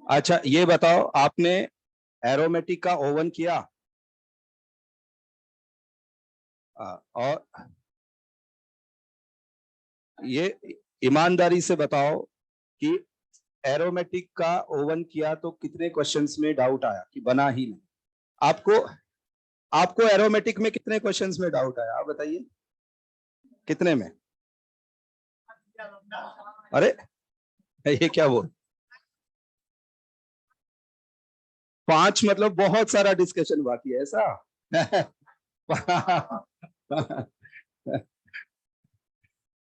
अच्छा ये बताओ, आपने एरोमेटिक का ओवन किया? और ये ईमानदारी से बताओ कि एरोमेटिक का ओवन किया तो कितने क्वेश्चंस में डाउट आया कि बना ही नहीं? आपको आपको एरोमेटिक में कितने क्वेश्चंस में डाउट आया, आप बताइए कितने में? अरे ये क्या बोल, 5 मतलब बहुत सारा डिस्कशन बाकी है ऐसा?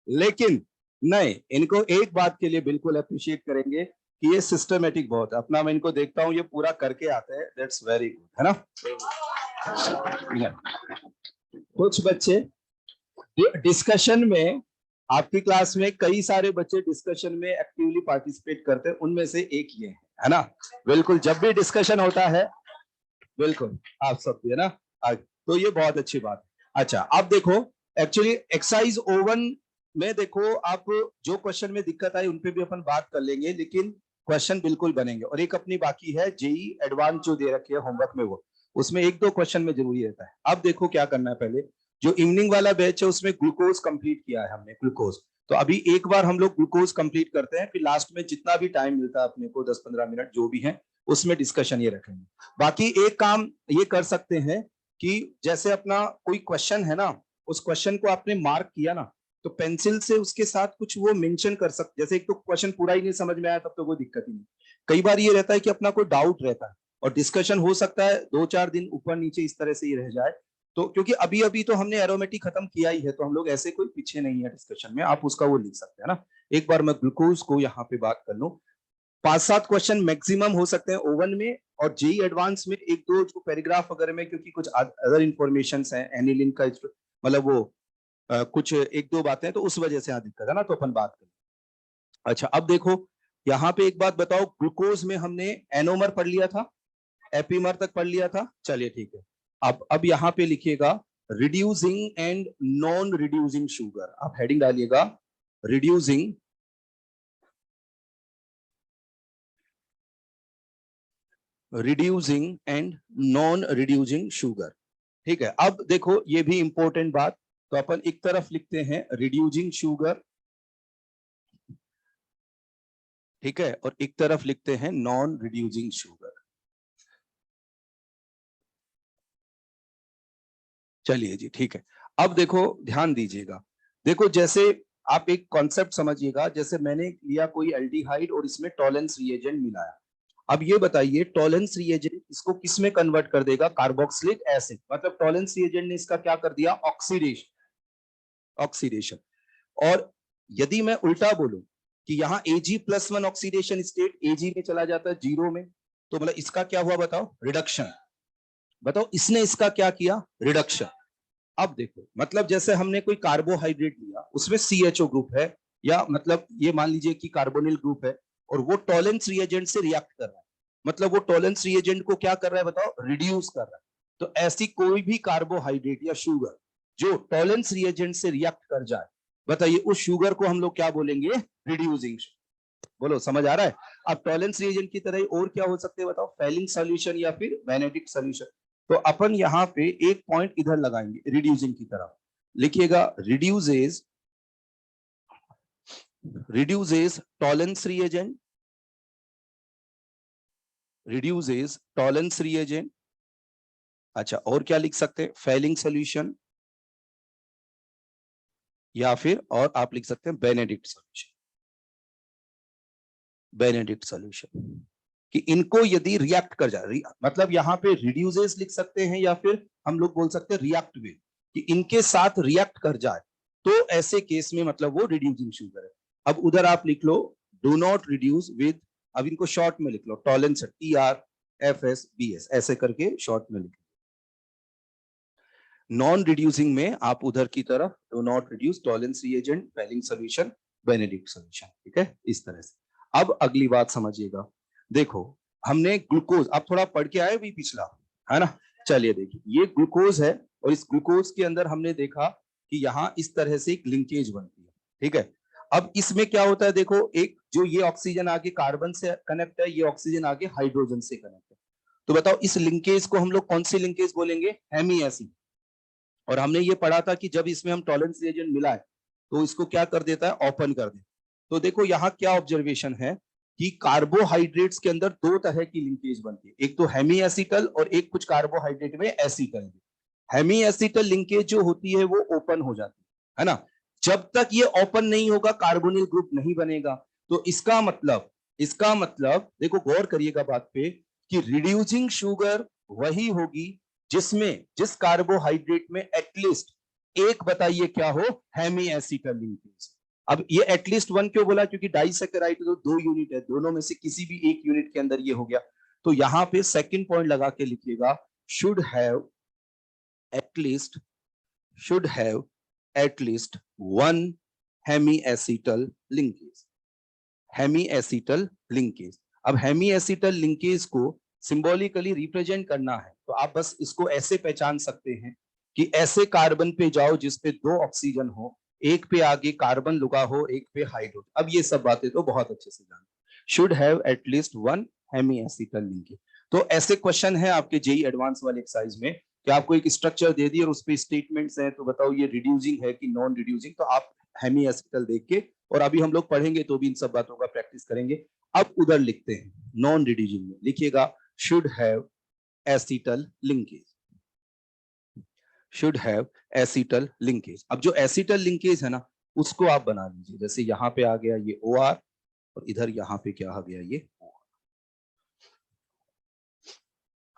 लेकिन नहीं, इनको एक बात के लिए बिल्कुल अप्रिशिएट करेंगे कि ये सिस्टमेटिक बहुत है। अपना मैं इनको देखता हूँ, ये पूरा करके आते हैं, दैट्स वेरी गुड, है ना? कुछ बच्चे डिस्कशन में, आपकी क्लास में कई सारे बच्चे डिस्कशन में एक्टिवली पार्टिसिपेट करते हैं, उनमें से एक ये है ना? बिल्कुल, जब भी डिस्कशन होता है बिल्कुल आप सब है ना, तो ये बहुत अच्छी बात है। अच्छा अब देखो, एक्चुअली एक्सरसाइज ओवन में देखो, आप जो क्वेश्चन में दिक्कत आई उन पे भी अपन बात कर लेंगे, लेकिन क्वेश्चन बिल्कुल बनेंगे। और एक अपनी बाकी है जेई एडवांस जो दे रखे है होमवर्क में, वो उसमें 1-2 क्वेश्चन में जरूरी रहता है। अब देखो क्या करना है, पहले जो इवनिंग वाला बैच है उसमें ग्लूकोज कंप्लीट किया है हमने, ग्लूकोज। तो अभी एक बार हम लोग ग्लूकोज कंप्लीट करते हैं, फिर लास्ट में जितना भी टाइम मिलता है अपने को, 10-15 मिनट जो भी है, उसमें डिस्कशन ये रखेंगे। बाकी एक काम ये कर सकते हैं कि जैसे अपना कोई क्वेश्चन है ना, उस क्वेश्चन को आपने मार्क किया ना, तो पेंसिल से उसके साथ कुछ वो मेंशन कर सकते। जैसे एक तो क्वेश्चन पूरा ही नहीं समझ में आया तब तो कोई दिक्कत ही नहीं। कई बार ये रहता है कि अपना कोई डाउट रहता है और डिस्कशन हो सकता है 2-4 दिन ऊपर नीचे इस तरह से ही रह जाए। तो क्योंकि अभी अभी तो हमने एरोमेटिक खत्म किया ही है, तो हम लोग ऐसे कोई पीछे नहीं है डिस्कशन में, आप उसका वो लिख सकते हैं ना। एक बार मैं ग्लूकोज को यहाँ पे बात कर लूं, 5-7 क्वेश्चन मैक्सिमम हो सकते हैं ओवन में, और जेई एडवांस में 1-2 जो पैराग्राफ वगैरह में, क्योंकि कुछ अदर इंफॉर्मेशन है एनिलिन का, मतलब वो कुछ 1-2 बातें, तो उस वजह से यहाँ दिक्कत है ना, तो अपन बात करें। अच्छा अब देखो, यहाँ पे एक बात बताओ, ग्लूकोज में हमने एनोमर पढ़ लिया था, एपीमर तक पढ़ लिया था, चलिए ठीक है। अब यहाँ पे लिखिएगा reducing and non reducing sugar, आप हेडिंग डालिएगा reducing reducing and non reducing sugar. ठीक है, अब देखो ये भी इंपॉर्टेंट बात, तो अपन एक तरफ लिखते हैं रिड्यूसिंग शुगर, ठीक है, और एक तरफ लिखते हैं नॉन रिड्यूसिंग शुगर। चलिए जी ठीक है। अब देखो ध्यान दीजिएगा, देखो जैसे आप एक कॉन्सेप्ट समझिएगा, जैसे मैंने लिया कोई एल्डिहाइड और इसमें टॉलेंस रिएजेंट मिलाया। अब ये बताइए टॉलेंस रिएजेंट इसको किस में कन्वर्ट कर देगा? कार्बोक्सिलिक एसिड, मतलब टॉलेंस रिएजेंट ने इसका क्या कर दिया? Oxidation, oxidation. और यदि मैं उल्टा बोलूं कि यहाँ Ag+1 ऑक्सीडेशन स्टेट Ag में चला जाता है 0 में, तो मतलब इसका क्या हुआ बताओ? रिडक्शन। बताओ इसने इसका क्या किया? रिडक्शन। अब देखो, मतलब जैसे हमने कोई कार्बोहाइड्रेट लिया, उसमें CHO ग्रुप है, या मतलब ये मान लीजिए कि कार्बोनिल ग्रुप है, और वो टॉलेंस रिएजेंट से रिएक्ट कर रहा है, मतलब वो टॉलेंस रिएजेंट को क्या कर रहा है बताओ? रिड्यूस कर रहा है। तो ऐसी कोई भी कार्बोहाइड्रेट या शुगर जो टॉलेंस रिएजेंट से रिएक्ट कर जाए, बताइए उस शुगर को हम लोग क्या बोलेंगे? रिड्यूसिंग। बोलो समझ आ रहा है? अब टॉलेंस रिएजेंट की तरह और क्या हो सकते हैं बताओ? फेलिंग सॉल्यूशन या फिर वेनेडिक सॉल्यूशन। तो अपन यहाँ पे एक पॉइंट इधर लगाएंगे रिड्यूसिंग की तरफ, लिखिएगा reduces, reduces Tollens reagent, reduces Tollens reagent. अच्छा और क्या लिख सकते हैं? फेलिंग सॉल्यूशन, या फिर और आप लिख सकते हैं बेनेडिक्ट सॉल्यूशन, बेनेडिक्ट सॉल्यूशन। कि इनको यदि रिएक्ट कर जाए, मतलब यहाँ पे रिड्यूसेस लिख सकते हैं, या फिर हम लोग बोल सकते हैं रिएक्ट विद, कि इनके साथ रिएक्ट कर जाए, तो ऐसे केस में मतलब वो रिड्यूसिंग शुगर है। अब उधर आप लिख लो डू नॉट रिड्यूस विद, अब इनको शॉर्ट में लिख लो टॉलेंस, TRFS BS ऐसे करके शॉर्ट में लिख लो। नॉन रिड्यूसिंग में आप उधर की तरफ do not reduce Tollens reagent, Fehling solution, Benedict solution, ठीक है, इस तरह से। अब अगली बात समझिएगा, देखो हमने ग्लूकोज, आप थोड़ा पढ़ के आए भी पिछला, है ना? चलिए देखिए ये ग्लूकोज है, और इस ग्लूकोज के अंदर हमने देखा कि यहाँ इस तरह से एक लिंकेज बनती है, ठीक है। अब इसमें क्या होता है देखो, एक जो ये ऑक्सीजन आगे कार्बन से कनेक्ट है, ये ऑक्सीजन आगे हाइड्रोजन से कनेक्ट है। तो बताओ इस लिंकेज को हम लोग कौन सी लिंकेज बोलेंगे? Hemi acid. और हमने ये पढ़ा था कि जब इसमें हम टॉलरेंस रिएजेंट मिला है तो इसको क्या कर देता है? ओपन कर देता है। तो देखो यहाँ क्या ऑब्जर्वेशन है कि कार्बोहाइड्रेट्स के अंदर दो तरह की लिंकेज बनती है, एक तो हेमी एसिटल और एक कुछ कार्बोहाइड्रेट में एसिटल। हेमी एसिटल लिंकेज जो होती है वो ओपन हो जाती है ना। जब तक ये ओपन नहीं होगा कार्बोनिल ग्रुप नहीं बनेगा। तो इसका मतलब देखो गौर करिएगा बात पे कि रिड्यूसिंग शुगर वही होगी जिस कार्बोहाइड्रेट में एटलीस्ट एक, बताइए क्या हो? Hemi acetal linkage. अब ये एटलीस्ट वन क्यों बोला? क्योंकि डाइसैकेराइड तो दो यूनिट है, दोनों में से किसी भी एक यूनिट के अंदर ये हो गया। तो यहां पे सेकंड पॉइंट लगा के लिखिएगा, should have at least one hemiacetal linkage। hemiacetal linkage। अब hemiacetal linkage को सिंबॉलिकली रिप्रेजेंट करना है तो आप बस इसको ऐसे पहचान सकते हैं कि ऐसे कार्बन पे जाओ जिसपे दो ऑक्सीजन हो, एक पे आगे कार्बन लुका हो, एक पे हाइड्रोजन। अब ये सब बातें तो बहुत अच्छे से जान, should have at least one hemiacetal linkage. तो ऐसे क्वेश्चन है आपके जेई एडवांस वाले एक्सरसाइज में कि आपको एक स्ट्रक्चर दे दी और उस पे स्टेटमेंट्स हैं, तो बताओ ये रिड्यूसिंग है कि नॉन रिड्यूसिंग। तो आप हेमिएसिटल देख के, और अभी हम लोग पढ़ेंगे तो भी इन सब बातों का प्रैक्टिस करेंगे। अब उधर लिखते हैं नॉन रिड्यूसिंग में, लिखिएगा should have acetal linkage. Should have acetal linkage. अब जो एसिटल लिंकेज है ना उसको आप बना लीजिए, जैसे यहाँ पे आ गया ये OR और इधर यहाँ पे क्या आ गया ये OR,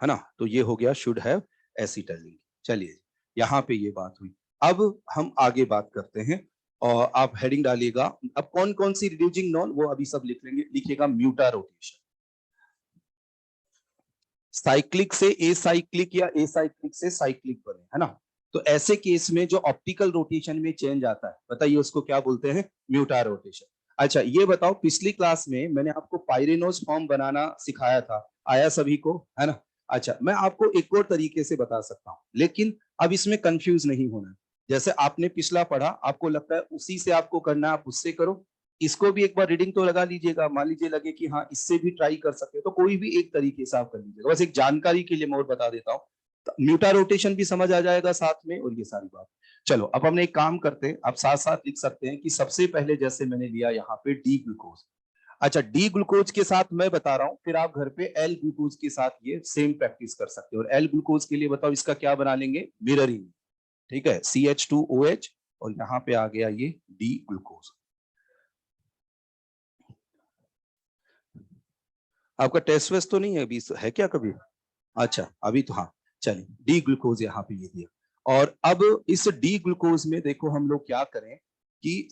है ना। तो ये हो गया शुड हैव एसिटल लिंकेज। चलिए यहाँ पे ये बात हुई। अब हम आगे बात करते हैं और आप हेडिंग डालिएगा। अब कौन कौन सी रिड्यूसिंग नॉन वो अभी सब लिख लेंगे। लिखिएगा म्यूटा रोटेशन, साइक्लिक से एसाइक्लिक या एसाइक्लिक से साइक्लिक बने, है ना। तो ऐसे केस में जो ऑप्टिकल रोटेशन में चेंज आता है, बताइए उसको क्या बोलते हैं? म्यूटा रोटेशन। अच्छा ये बताओ, पिछली क्लास में मैंने आपको पाइरेनोज फॉर्म बनाना सिखाया था, आया सभी को, है ना। अच्छा मैं आपको एक और तरीके से बता सकता हूँ, लेकिन अब इसमें कंफ्यूज नहीं होना। जैसे आपने पिछला पढ़ा, आपको लगता है उसी से आपको करना है, आप उससे करो। इसको भी एक बार रीडिंग तो लगा लीजिएगा, मान लीजिए लगे कि हाँ इससे भी ट्राई कर सकते हैं, तो कोई भी एक तरीके से आप कर लीजिएगा। बस एक जानकारी के लिए मैं और बता देता हूँ, तो म्यूटा रोटेशन भी समझ आ जाएगा साथ में और ये सारी बात। चलो अब हमने एक काम करते हैं, आप साथ साथ लिख सकते हैं कि सबसे पहले जैसे मैंने लिया यहाँ पे डी ग्लूकोज। अच्छा डी ग्लूकोज के साथ मैं बता रहा हूँ, फिर आप घर पे एल ग्लूकोज के साथ ये सेम प्रैक्टिस कर सकते हो। और एल ग्लूकोज के लिए बताओ इसका क्या बना लेंगे? मिररिंग, ठीक है, CH2OH और यहाँ पे आ गया ये डी ग्लूकोज। आपका टेस्ट वेस्ट तो नहीं है अभी, है क्या कभी? अच्छा अभी तो हाँ, चलिए डी ग्लूकोज यहाँ पे ये दिया। और अब इस डी ग्लूकोज में देखो हम लोग क्या करें कि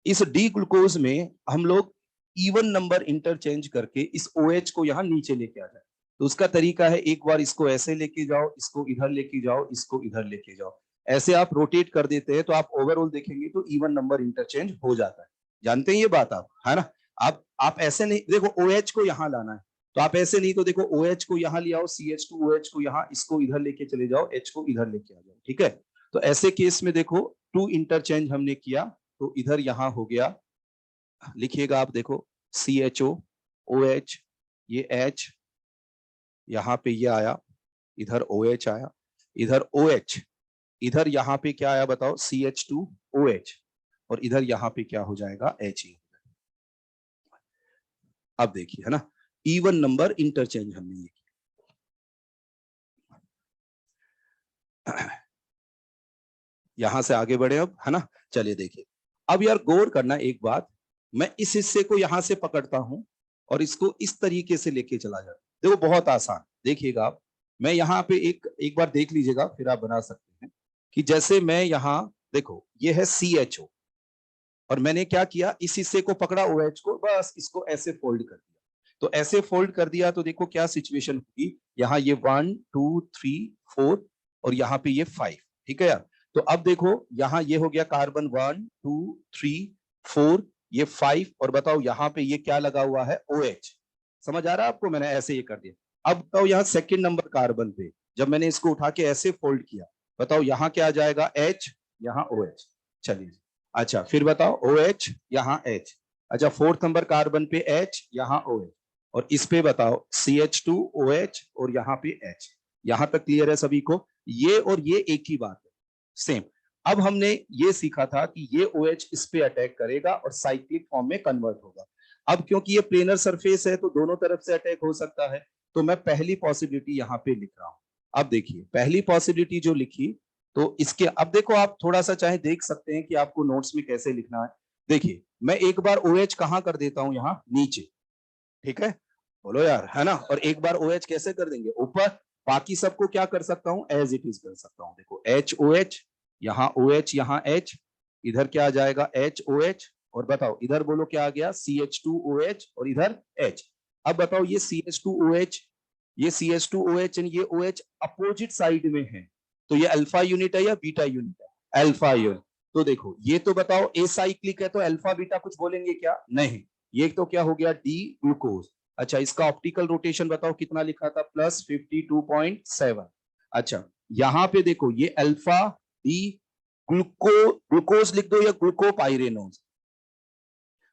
इस डी ग्लूकोज में हम लोग इवन नंबर इंटरचेंज करके इस OH को यहाँ नीचे लेके आ जाए। तो उसका तरीका है, एक बार इसको ऐसे लेके जाओ, इसको इधर लेके जाओ, इसको इधर लेके जाओ, ऐसे आप रोटेट कर देते हैं तो आप ओवरऑल देखेंगे तो इवन नंबर इंटरचेंज हो जाता है। जानते हैं ये बात आप, है ना। आप ऐसे नहीं, देखो OH को यहाँ लाना है तो आप ऐसे नहीं, तो देखो OH को यहाँ ले आओ, CH2OH को यहाँ, इसको इधर लेके चले जाओ, H को इधर लेके आ जाओ, ठीक है। तो ऐसे केस में देखो टू इंटरचेंज हमने किया तो इधर यहाँ हो गया, लिखिएगा आप देखो CHO OH, ये H, यहाँ पे ये आया, इधर OH आया, इधर OH, इधर यहाँ पे क्या आया बताओ? CH2OH, और इधर यहाँ पे क्या हो जाएगा? He। अब देखिए, है ना, इवन नंबर इंटरचेंज हमने ये किया। यहां से आगे बढ़े अब, है ना। चलिए देखिए, अब यार गौर करना एक बात, मैं इस हिस्से को यहां से पकड़ता हूं और इसको इस तरीके से लेके चला जाता। देखो बहुत आसान, देखिएगा आप, मैं यहाँ पे एक बार देख लीजिएगा फिर आप बना सकते हैं कि जैसे मैं यहाँ देखो ये है CHO और मैंने क्या किया, इस हिस्से को पकड़ा OH को, बस इसको ऐसे फोल्ड कर दिया। तो ऐसे फोल्ड कर दिया तो देखो क्या सिचुएशन होगी, यहाँ ये 1 2 3 4 और यहाँ पे ये 5, ठीक है यार। तो अब देखो यहाँ ये हो गया कार्बन 1 2 3 4, ये 5, और बताओ यहाँ पे ये क्या लगा हुआ है? OH। समझ आ रहा है आपको? मैंने ऐसे ये कर दिया। अब बताओ यहाँ सेकेंड नंबर कार्बन पे जब मैंने इसको उठा के ऐसे फोल्ड किया, बताओ यहाँ क्या आ जाएगा? H, यहाँ OH। चलिए अच्छा फिर बताओ OH यहाँ H, अच्छा फोर्थ नंबर कार्बन पे H यहाँ OH, और इस पे बताओ CH2OH और यहाँ पे H। यहां तक क्लियर है सभी को? ये और ये एक ही बात है, सेम। अब हमने ये सीखा था कि ये OH इस पे अटैक करेगा और साइक्लिक फॉर्म में कन्वर्ट होगा। अब क्योंकि ये प्लेनर सरफेस है तो दोनों तरफ से अटैक हो सकता है, तो मैं पहली पॉसिबिलिटी यहाँ पे लिख रहा हूं। अब देखिए पहली पॉसिबिलिटी जो लिखी, तो इसके अब देखो आप थोड़ा सा चाहे देख सकते हैं कि आपको नोट्स में कैसे लिखना है। देखिए मैं एक बार OH कहां कर देता हूं, यहाँ नीचे, ठीक है, बोलो यार, है ना। और एक बार OH कैसे कर देंगे, ऊपर। बाकी सबको क्या कर सकता हूं, एज इट इज कर सकता हूं। देखो HOH, यहाँ OH यहाँ H, इधर क्या आ जाएगा HOH, और बताओ इधर बोलो क्या आ गया CH2OH, और इधर H। अब बताओ ये CH2OH, ये CH2OH और ये OH अपोजिट साइड में है, तो ये अल्फा यूनिट है या बीटा यूनिट है, अल्फा यूनिट। तो देखो ये तो बताओ एसाइक्लिक है, तो अल्फा बीटा कुछ बोलेंगे क्या, नहीं। ये तो क्या हो गया डी ग्लूकोज। अच्छा इसका ऑप्टिकल रोटेशन बताओ कितना लिखा था, +52.7। अच्छा यहां पे देखो ये अल्फा डी ग्लूकोज लिख दो या ग्लूकोपाइरेनोज।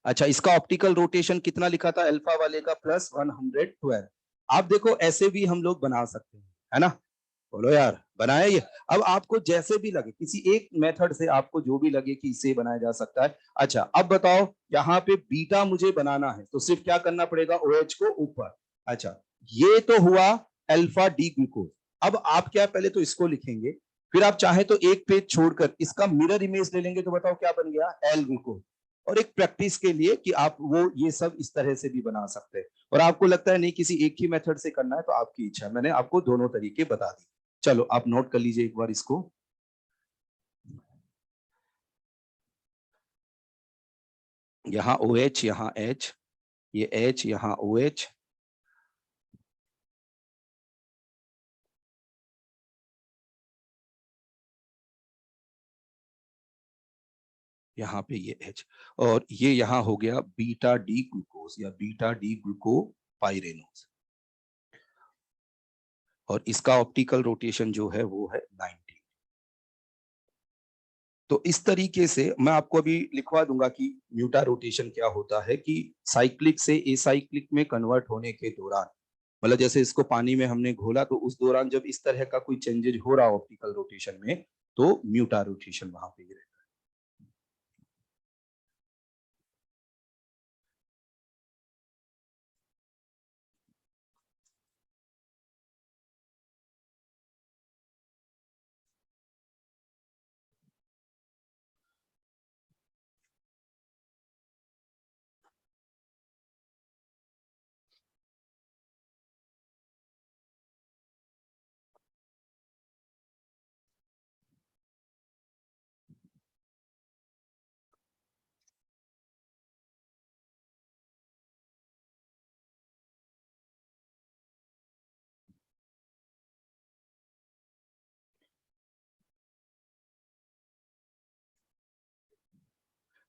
अच्छा इसका ऑप्टिकल रोटेशन कितना लिखा था अल्फा वाले का, +112। आप देखो ऐसे भी हम लोग बना सकते हैं, है ना। बोलो यार बनाए ये। अब आपको जैसे भी लगे, किसी एक मेथड से आपको जो भी लगे कि इससे बनाया जा सकता है। अच्छा अब बताओ यहाँ पे बीटा मुझे बनाना है, तो सिर्फ क्या करना पड़ेगा, OH को ऊपर। अच्छा ये तो हुआ अल्फा डी ग्लूकोज। अब आप क्या पहले तो इसको लिखेंगे, फिर आप चाहे तो एक पेज छोड़कर इसका मिरर इमेज ले लेंगे, तो बताओ क्या बन गया, एल ग्लूकोज। और एक प्रैक्टिस के लिए कि आप वो ये सब इस तरह से भी बना सकते हैं। और आपको लगता है नहीं किसी एक ही मेथड से करना है, तो आपकी इच्छा, मैंने आपको दोनों तरीके बता दी। चलो आप नोट कर लीजिए एक बार इसको। यहाँ OH यहाँ H, ये H यहाँ OH, यहाँ पे ये H, और ये यहाँ हो गया बीटा डी ग्लूकोज या बीटा डी ग्लूकोपाइरेनोज, और इसका ऑप्टिकल रोटेशन जो है वो है 90। तो इस तरीके से मैं आपको अभी लिखवा दूंगा कि म्यूटा रोटेशन क्या होता है, कि साइक्लिक से एसाइक्लिक में कन्वर्ट होने के दौरान, मतलब जैसे इसको पानी में हमने घोला, तो उस दौरान जब इस तरह का कोई चेंजेज हो रहा हो ऑप्टिकल रोटेशन में, तो म्यूटा रोटेशन वहां पे रहता है।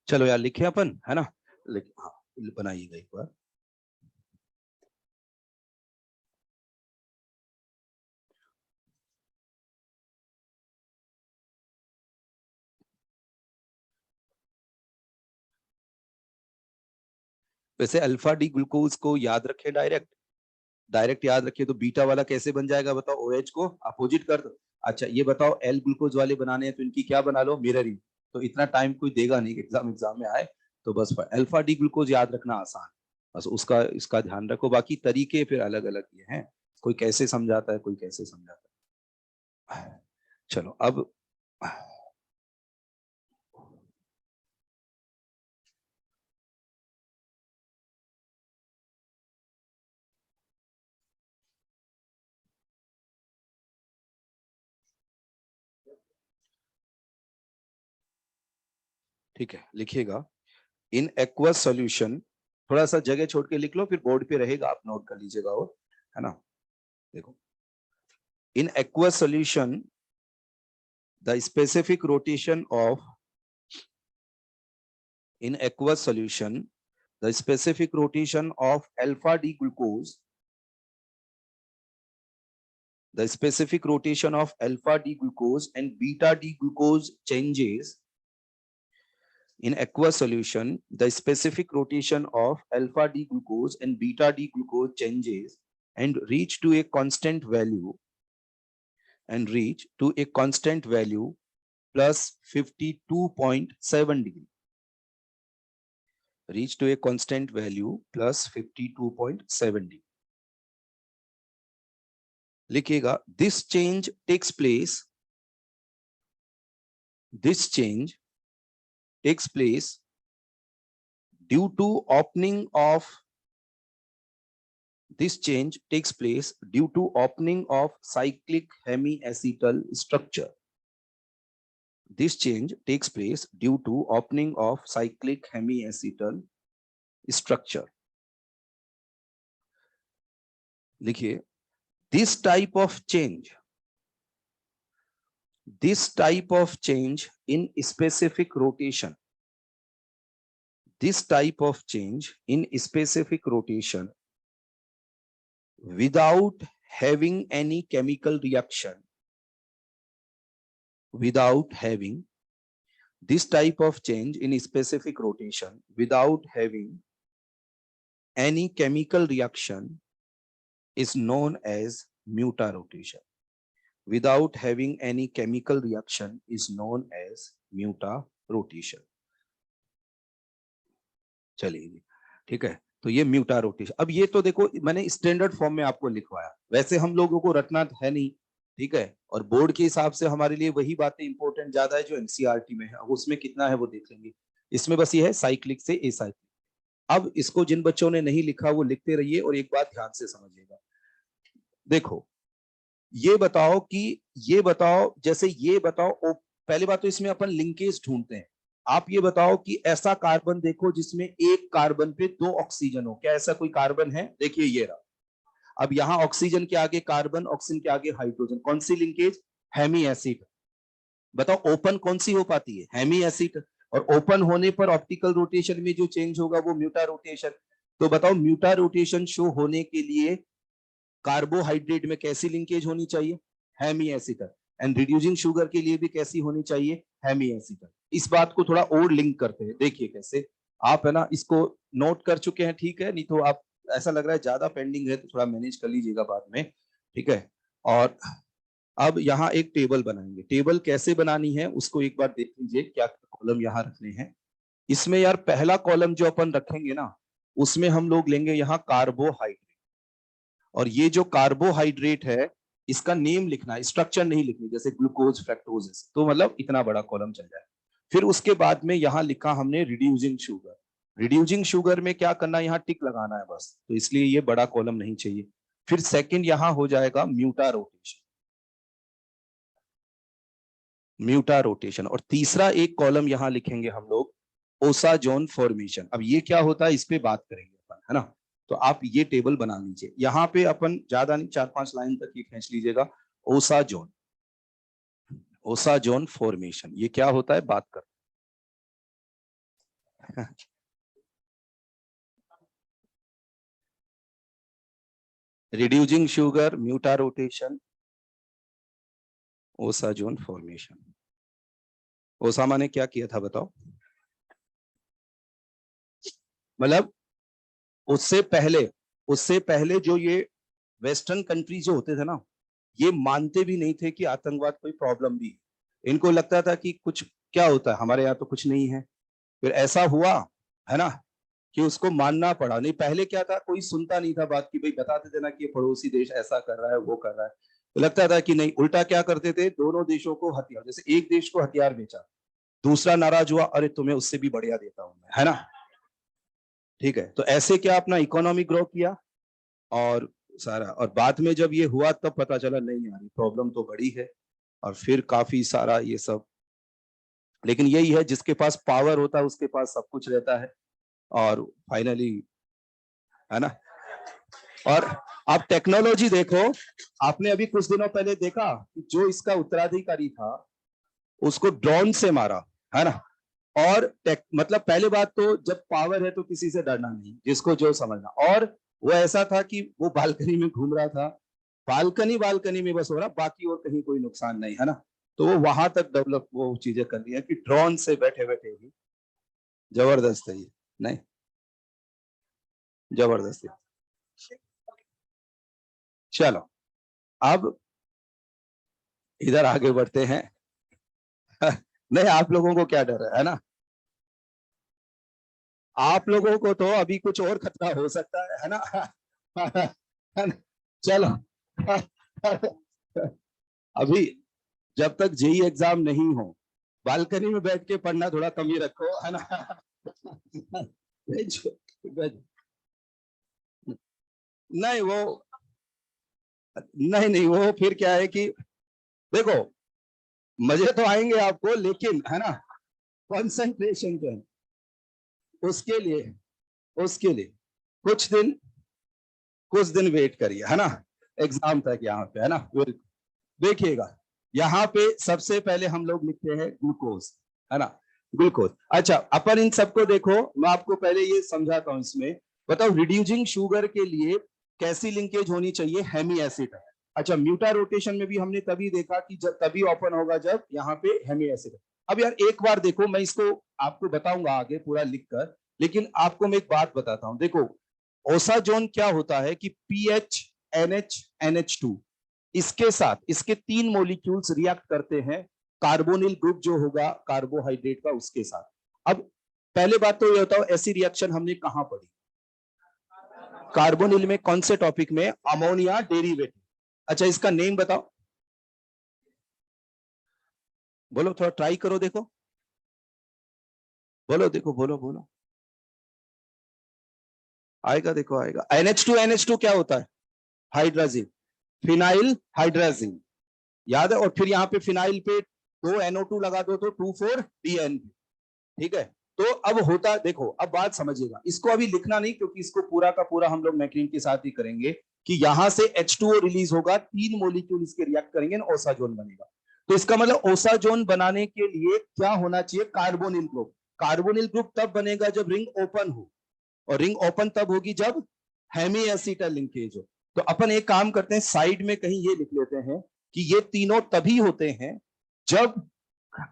चलो यार लिखे अपन, है ना। हाँ बनाइएगा एक बार। वैसे अल्फा डी ग्लूकोज को याद रखे, डायरेक्ट डायरेक्ट याद रखिए, तो बीटा वाला कैसे बन जाएगा बताओ, OH को अपोजिट कर दो। अच्छा ये बताओ एल ग्लूकोज वाले बनाने हैं, तो इनकी क्या बना लो, मिररिंग। तो इतना टाइम कोई देगा नहीं, एग्जाम में आए, तो बस अल्फा डी ग्लूकोज याद रखना आसान, बस उसका इसका ध्यान रखो। बाकी तरीके फिर अलग अलग ये हैं, कोई कैसे समझाता है कोई कैसे समझाता है। चलो अब ठीक है लिखिएगा, इन एक्वस सॉल्यूशन, थोड़ा सा जगह छोड़ के लिख लो, फिर बोर्ड पे रहेगा आप नोट कर लीजिएगा, और है ना। देखो in aqueous solution the specific rotation of in aqueous solution, the specific rotation of alpha D glucose, the specific rotation of alpha D glucose and beta D glucose changes In aqueous solution, the specific rotation of alpha D glucose and beta D glucose changes and reach to a constant value plus 52.7 degree. Reach to a constant value plus 52.7 degree. लिखिएगा, this change takes place due to opening of cyclic hemiacetal structure. This change takes place due to opening of cyclic hemiacetal structure. लिखिए, this type of change in specific rotation, without having any chemical reaction, this type of change in specific rotation without having any chemical reaction is known as mutarotation. Without having any chemical reaction is known as mutarotation. चलिए, ठीक है, तो ये म्यूटारोटेशन। अब ये तो देखो मैंने स्टैंडर्ड फॉर्म में आपको लिखवाया, वैसे हम लोगों को रटना है नहीं, ठीक है, और बोर्ड के हिसाब से हमारे लिए वही बातें इंपॉर्टेंट ज्यादा है जो एनसीईआरटी में है। अब उसमें कितना है वो देख लेंगे। इसमें बस ये है साइक्लिक से एसाइक्लिक। अब इसको जिन बच्चों ने नहीं लिखा वो लिखते रहिए और एक बात ध्यान से समझिएगा। देखो, ये बताओ जैसे ये बताओ, पहली बात तो इसमें अपन लिंकेज ढूंढते हैं। आप ये बताओ कि ऐसा कार्बन देखो जिसमें एक कार्बन पे 2 ऑक्सीजन हो, क्या ऐसा कोई कार्बन है? देखिए ये रहा। अब यहाँ ऑक्सीजन के आगे कार्बन, ऑक्सीजन के आगे हाइड्रोजन, कौन सी लिंकेज? Hemi acid. बताओ ओपन कौन सी हो पाती है? Hemy acid. और ओपन होने पर ऑप्टिकल रोटेशन में जो चेंज होगा वो म्यूटा रोटेशन। तो बताओ म्यूटा रोटेशन शो होने के लिए कार्बोहाइड्रेट में कैसी लिंकेज होनी चाहिए? Hemi acid. And reducing sugar के लिए भी कैसी होनी चाहिए? Hemi acid. इस बात को थोड़ा और लिंक करते हैं, देखिए कैसे। आप है ना इसको नोट कर चुके हैं, ठीक है, नहीं तो आप ऐसा लग रहा है ज्यादा पेंडिंग है तो थोड़ा मैनेज कर लीजिएगा बाद में, ठीक है। और अब यहाँ एक टेबल बनाएंगे। टेबल कैसे बनानी है उसको एक बार देख लीजिए, क्या कॉलम यहाँ रखने हैं। इसमें यार पहला कॉलम जो अपन रखेंगे ना, उसमें हम लोग लेंगे यहाँ कार्बोहाइड्रेट। और ये जो कार्बोहाइड्रेट है इसका नेम लिखना है, स्ट्रक्चर नहीं लिखनी, जैसे ग्लूकोज, फ्रैक्टोज, तो मतलब इतना बड़ा कॉलम चल जाए। फिर उसके बाद में यहाँ लिखा हमने रिड्यूसिंग शुगर। रिड्यूसिंग शुगर में क्या करना है? यहाँ टिक लगाना है बस, तो इसलिए ये बड़ा कॉलम नहीं चाहिए। फिर सेकंड यहाँ हो जाएगा म्यूटा रोटेशन। और तीसरा एक कॉलम यहाँ लिखेंगे हम लोग ओसाजोन फॉर्मेशन। अब ये क्या होता है इस पे बात करेंगे अपन, है ना। तो आप ये टेबल बना लीजिए। यहाँ पे अपन ज्यादा नहीं, 4-5 लाइन तक ये खींच लीजिएगा। ओसाजोन फॉर्मेशन, ये क्या होता है बात कर। Reducing sugar, mutarotation, osazone formation. Osama ने क्या किया था बताओ? मतलब उससे पहले जो ये वेस्टर्न कंट्री जो होते थे ना, ये मानते भी नहीं थे कि आतंकवाद कोई प्रॉब्लम भी है। इनको लगता था कि कुछ क्या होता है, हमारे यहाँ तो कुछ नहीं है। फिर ऐसा हुआ है ना कि उसको मानना पड़ा। नहीं पहले क्या था, कोई सुनता नहीं था बात की, भाई बताते थे ना कि ये पड़ोसी देश ऐसा कर रहा है, वो कर रहा है, तो लगता था कि नहीं। उल्टा क्या करते थे, दोनों देशों को हथियार, जैसे एक देश को हथियार बेचा, दूसरा नाराज हुआ, अरे तुम्हें उससे भी बढ़िया देता हूं मैं, है ना, ठीक है। तो ऐसे क्या अपना इकोनॉमी ग्रो किया और सारा, और बाद में जब ये हुआ तब पता चला नहीं यार प्रॉब्लम तो बड़ी है, और फिर काफी सारा ये सब। लेकिन यही है, जिसके पास पावर होता है उसके पास सब कुछ रहता है, और फाइनली, है ना। और आप टेक्नोलॉजी देखो, आपने अभी कुछ दिनों पहले देखा कि जो इसका उत्तराधिकारी था उसको ड्रोन से मारा, है ना। और मतलब पहले बात तो जब पावर है तो किसी से डरना नहीं, जिसको जो समझना। और वो ऐसा था कि वो बालकनी में घूम रहा था, बालकनी में बस हो रहा, बाकी और कहीं कोई नुकसान नहीं, है ना। तो वो वहां तक डेवलप वो चीजें कर दी है कि ड्रोन से बैठे बैठे ही जबरदस्त है ये, नहीं जबरदस्त है। चलो अब इधर आगे बढ़ते हैं। नहीं, आप लोगों को क्या डर है ना? आप लोगों को तो अभी कुछ और खतरा हो सकता है ना? है ना? चलो। अभी जब तक जेई एग्जाम नहीं हो, बालकनी में बैठ के पढ़ना थोड़ा कम ही रखो, है ना? नहीं वो, नहीं नहीं, वो फिर क्या है कि देखो, मजे तो आएंगे आपको, लेकिन है ना, कंसंट्रेशन जो है उसके लिए कुछ दिन वेट करिए, है ना, एग्जाम तक यहाँ पे, है ना। देखिएगा, यहाँ पे सबसे पहले हम लोग लिखते हैं ग्लूकोज, है ना, ग्लूकोज। अच्छा, अपन इन सबको देखो, मैं आपको पहले ये समझाता हूँ इसमें। बताओ, रिड्यूसिंग शुगर के लिए कैसी लिंकेज होनी चाहिए? Hemi acid. अच्छा, म्यूटा रोटेशन में भी हमने तभी देखा कि जब तभी ओपन होगा जब यहाँ पे हेमी एसिड। अब यार एक बार देखो, मैं इसको आपको बताऊंगा आगे पूरा लिखकर, लेकिन आपको मैं एक बात बताता हूँ। देखो, ओसाजोन क्या होता है कि पीएच एनएच NH2, इसके साथ इसके 3 मॉलिक्यूल्स रिएक्ट करते हैं, कार्बोनिल ग्रुप जो होगा कार्बोहाइड्रेट का उसके साथ। अब पहले बात तो ये होता है, ऐसी रिएक्शन हमने कहां पढ़ी? कार्बोनिल में। कौन से टॉपिक में? Ammonia derivative. अच्छा, इसका नेम बताओ, बोलो, थोड़ा ट्राई करो, देखो, बोलो, देखो, बोलो बोलो, आएगा, देखो आएगा। NH2 क्या होता है? हाइड्राजिन, फिनाइल हाइड्राजिन, याद है? और फिर यहाँ पे फिनाइल पे 2 NO2 लगा दो तो 2,4-DN। ठीक है, तो अब होता, देखो अब बात समझिएगा, इसको अभी लिखना नहीं क्योंकि इसको पूरा का पूरा हम लोग मैक्रीन के साथ ही करेंगे, कि यहां से H2O रिलीज होगा, 3 मॉलिक्यूल इसके रिएक्ट करेंगे, ओसाजोन बनेगा। तो इसका मतलब ओसाजोन बनाने के लिए क्या होना चाहिए? Carbonyl group. कार्बोनिल ग्रुप तब बनेगा जब रिंग ओपन हो, और रिंग ओपन तब होगी जब हेमी एसिटल लिंकेज हो। तो अपन एक काम करते हैं, साइड में कहीं ये लिख लेते हैं कि ये तीनों तभी होते हैं जब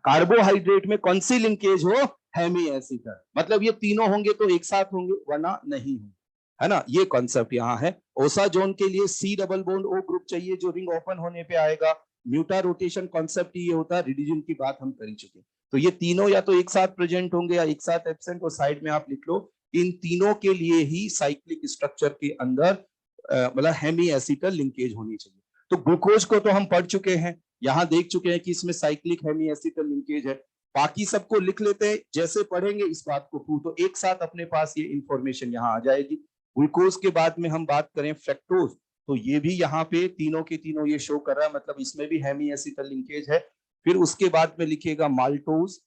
कार्बोहाइड्रेट में कौन सी लिंकेज हो? Hemi acetal. मतलब ये तीनों होंगे तो एक साथ होंगे, वरना नहीं होंगे, है ना। ये कॉन्सेप्ट यहाँ है। ओसाजोन के लिए C double bond O group चाहिए जो रिंग ओपन होने पे आएगा। म्यूटा रोटेशन कॉन्सेप्ट ये होता है, रिड्यूसिंग की बात हम कर ही चुके। तो ये तीनों या तो एक साथ प्रेजेंट होंगे या एक साथ एब्सेंट, और साइड में आप लिख लो, इन तीनों के लिए ही साइक्लिक स्ट्रक्चर के अंदर मतलब हेमी एसिटल लिंकेज होनी चाहिए। तो ग्लूकोज को तो हम पढ़ चुके हैं, यहां देख चुके हैं कि इसमें साइक्लिक हेमी एसिटल लिंकेज है। बाकी सबको लिख लेते हैं, जैसे पढ़ेंगे इस बात को प्रूव, तो एक साथ अपने पास ये इंफॉर्मेशन यहाँ आ जाएगी। ग्लूकोज के बाद में हम बात करें फ्रैक्टोज, तो ये भी यहाँ पे तीनों के तीनों ये शो कर रहा है, मतलब इसमें भी हेमी एसिटल लिंकेज है। फिर उसके बाद में लिखिएगा माल्टोज,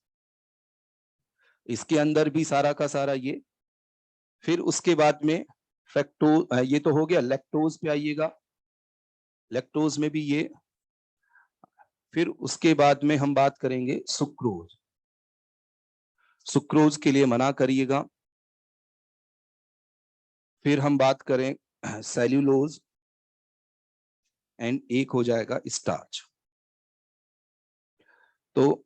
इसके अंदर भी सारा का सारा ये। फिर उसके बाद में फ्रैक्टोज, ये तो हो गया। लैक्टोज पे आइएगा, लैक्टोज में भी ये। फिर उसके बाद में हम बात करेंगे सुक्रोज, सुक्रोज के लिए मना करिएगा। फिर हम बात करें सेल्यूलोज, एंड एक हो जाएगा स्टार्च। तो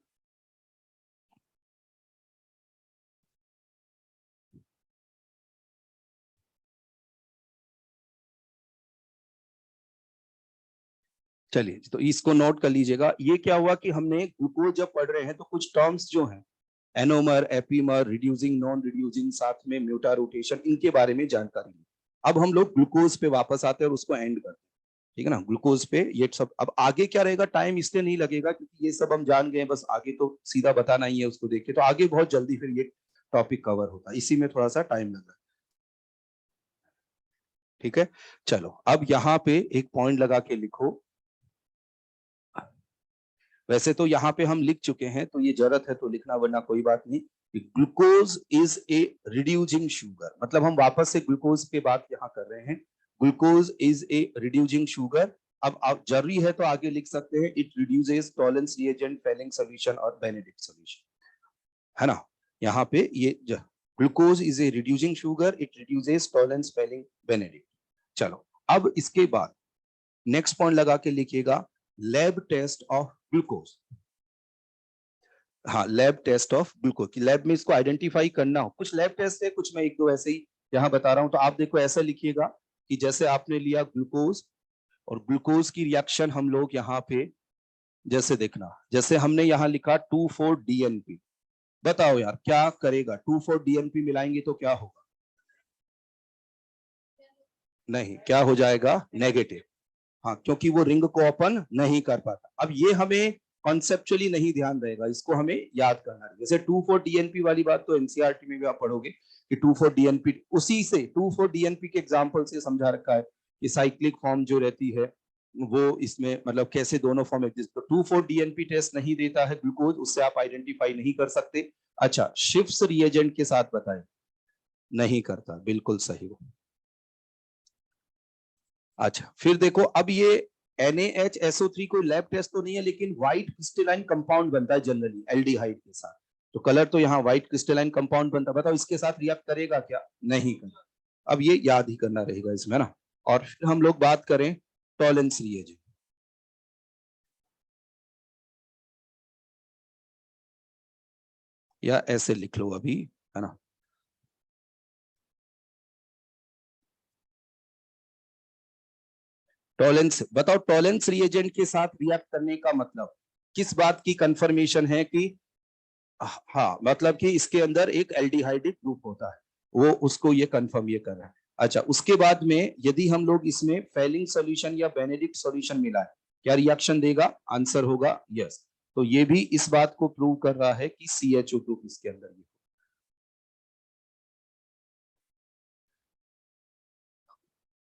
चलिए, तो इसको नोट कर लीजिएगा। ये क्या हुआ कि हमने ग्लूकोज जब पढ़ रहे हैं तो कुछ टर्म्स जो हैं, anomer, epimer, reducing, non reducing, साथ में म्यूटा रोटेशन, इनके बारे में जानकारी ली। अब हम लोग ग्लूकोज पे वापस आते हैं और उसको एंड करते हैं, ठीक है ना। ग्लूकोज पे ये सब अब आगे क्या रहेगा, टाइम इसलिए नहीं लगेगा क्योंकि ये सब हम जान गए, बस आगे तो सीधा बताना ही है उसको देख के, तो आगे बहुत जल्दी फिर ये टॉपिक कवर होता है, इसी में थोड़ा सा टाइम लग रहा है। ठीक है, चलो अब यहाँ पे एक पॉइंट लगा के लिखो। वैसे तो यहाँ पे हम लिख चुके हैं, तो ये जरूरत है तो लिखना, वरना कोई बात नहीं। Glucose is a reducing sugar, मतलब हम वापस से ग्लूकोज के बात यहाँ कर रहे हैं। Glucose is a reducing sugar. अब आप जरूरी है तो आगे लिख सकते हैं, it reduces Tollens reagent, Fehling solution और बेनेडिक्ट सॉल्यूशन, है ना। यहाँ पे ये glucose is a reducing sugar, it reduces Tollens, Fehling, Benedict. चलो, अब इसके बाद नेक्स्ट पॉइंट लगा के लिखिएगा, लैब टेस्ट ऑफ ग्लूकोज। हाँ, लैब टेस्ट ऑफ ग्लूकोज की लैब में इसको आइडेंटिफाई करना हो। कुछ लैब टेस्ट है, कुछ मैं एक दो ऐसे ही यहाँ बता रहा हूँ। तो आप देखो ऐसा लिखिएगा कि जैसे आपने लिया ग्लूकोज, और ग्लूकोज की रिएक्शन हम लोग यहाँ पे जैसे देखना, जैसे हमने यहाँ लिखा 2,4-DNP। बताओ यार क्या करेगा, 2,4-DNP मिलाएंगे तो क्या होगा? नहीं, क्या हो जाएगा? नेगेटिव। हाँ, क्योंकि वो रिंग को ओपन नहीं कर पाता। अब ये हमें कॉन्सेप्चुअली नहीं ध्यान रहेगा, इसको हमें याद करना है। जैसे 2,4-DNP वाली बात तो एनसीईआरटी में भी आप पढ़ोगे कि 2,4-DNP, उसी से 2,4-DNP के एग्जांपल से समझा रखा है कि साइक्लिक फॉर्म जो रहती है वो इसमें मतलब कैसे दोनों फॉर्म एग्जिस्ट। तो 2,4-DNP टेस्ट नहीं देता है ग्लूकोज, उससे आप आइडेंटिफाई नहीं कर सकते। अच्छा, शिफ्स रिएजेंट के साथ बताएं, नहीं करता, बिल्कुल सही हो। अच्छा, फिर देखो अब ये NaHSO3 कोई लैब टेस्ट तो नहीं है, लेकिन व्हाइट क्रिस्टलाइन कंपाउंड बनता है जनरली एल्डिहाइड के साथ। तो कलर तो यहाँ व्हाइट क्रिस्टलाइन कंपाउंड बनता है। बताओ इसके साथ रिएक्ट करेगा क्या? नहीं करेगा। अब ये याद ही करना रहेगा इसमें ना। और फिर हम लोग बात करें टॉलेंस रिएजेंट, या ऐसे लिख लो अभी, है ना। टॉलेंस, बताओ टॉलेंस रिएजेंट के साथ रिएक्ट करने का मतलब किस बात की कंफर्मेशन है कि हाँ, मतलब कि इसके अंदर एक एल्डिहाइडिक ग्रुप होता है, वो उसको ये कंफर्म ये कर रहा है। अच्छा, उसके बाद में यदि हम लोग इसमें फेलिंग सॉल्यूशन या बेनेडिक्ट सॉल्यूशन मिलाए, क्या रिएक्शन देगा? आंसर होगा यस। तो ये भी इस बात को प्रूव कर रहा है कि CHO ग्रुप इसके अंदर भी।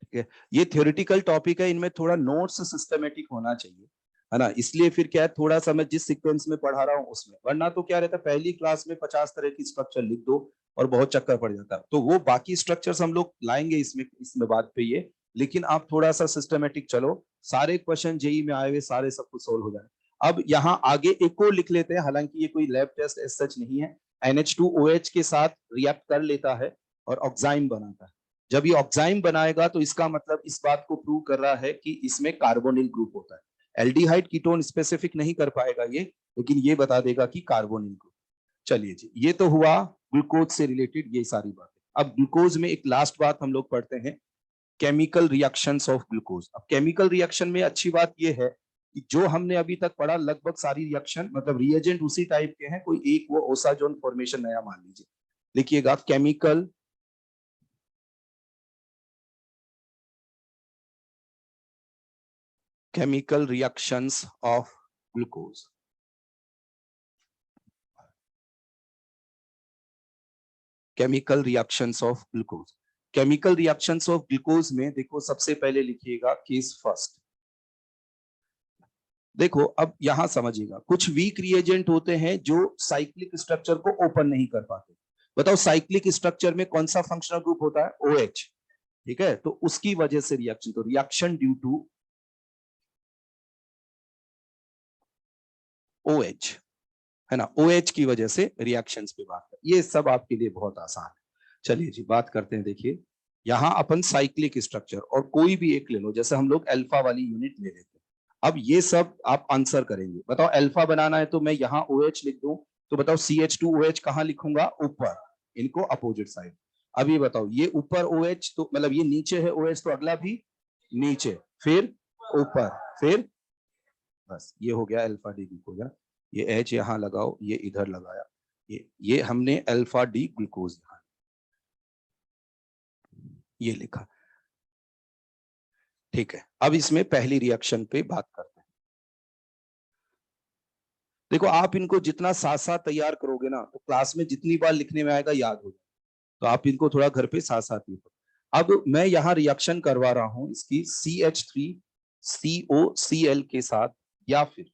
ठीक है, ये थ्योरेटिकल टॉपिक है, इनमें थोड़ा नोट्स सिस्टमेटिक होना चाहिए, है ना। इसलिए फिर क्या है, थोड़ा सा मैं जिस सीक्वेंस में पढ़ा रहा हूँ उसमें, वरना तो क्या रहता है पहली क्लास में 50 तरह की स्ट्रक्चर लिख दो और बहुत चक्कर पड़ जाता है। तो वो बाकी स्ट्रक्चर्स हम लोग लाएंगे इसमें बात पे ये, लेकिन आप थोड़ा सा सिस्टमेटिक चलो, सारे क्वेश्चन जेई में आए हुए सारे सब कुछ सोल्व हो जाए। अब यहाँ आगे एक और लिख लेते हैं, हालांकि ये कोई लैब टेस्ट एज सच नहीं है। NH2OH के साथ रिएक्ट कर लेता है और ऑक्साइम बनाता है। जब ये ऑक्साइम बनाएगा तो इसका मतलब इस बात को प्रूव कर रहा है कि इसमें कार्बोनिल ग्रुप होता है। एल्डिहाइड कीटोन स्पेसिफिक नहीं कर पाएगा ये, लेकिन ये बता देगा कि कार्बोनिल ग्रुप। चलिए जी, ये तो हुआ ग्लूकोज से रिलेटेड ये सारी बातें। अब ग्लूकोज में एक लास्ट बात हम लोग पढ़ते हैं, केमिकल रिएक्शंस ऑफ ग्लूकोज। अब केमिकल रिएक्शन में अच्छी बात ये है कि जो हमने अभी तक पढ़ा लगभग सारी रिएक्शन मतलब रिएजेंट उसी टाइप के हैं, कोई एक वो ओसाजोन फॉर्मेशन नया मान लीजिए। लिखिएगा chemical reactions of glucose. Chemical reactions of glucose, chemical reactions of glucose में देखो सबसे पहले लिखिएगा केस फर्स्ट। देखो अब यहां समझिएगा, कुछ वीक रिएजेंट होते हैं जो साइक्लिक स्ट्रक्चर को ओपन नहीं कर पाते। बताओ साइक्लिक स्ट्रक्चर में कौन सा फंक्शनल ग्रुप होता है? OH। ठीक है, तो उसकी वजह से रिएक्शन, तो रिएक्शन ड्यू टू OH, है ना। OH की वजह से रिएक्शंस पे बात कर, ये सब आपके लिए बहुत आसान है। चलिए जी बात करते हैं। देखिए यहां अपन साइक्लिक स्ट्रक्चर और कोई भी एक ले लो, जैसे हम लोग अल्फा वाली यूनिट ले लेते हैं। अब ये सब आप आंसर करेंगे। बताओ अल्फा बनाना है तो मैं यहाँ OH लिख दूं, तो बताओ CH2OH कहां लिखूंगा? ऊपर, इनको अपोजिट साइड। अब ये बताओ, ये ऊपर OH तो मतलब ये नीचे है OH, तो अगला भी नीचे, फिर ऊपर, फिर बस ये हो गया अल्फा डी ग्लूकोज। ये H यहाँ लगाओ, ये इधर लगाया, ये हमने अल्फा डी ग्लूकोज यहाँ ये लिखा। ठीक है, अब इसमें पहली रिएक्शन पे बात करते हैं। देखो आप इनको जितना साथ साथ तैयार करोगे ना, तो क्लास में जितनी बार लिखने में आएगा याद हो जाएगा। तो आप इनको थोड़ा घर पे साथ साथ लिखो। अब मैं यहाँ रिएक्शन करवा रहा हूं इसकी CH3COCl के साथ, या फिर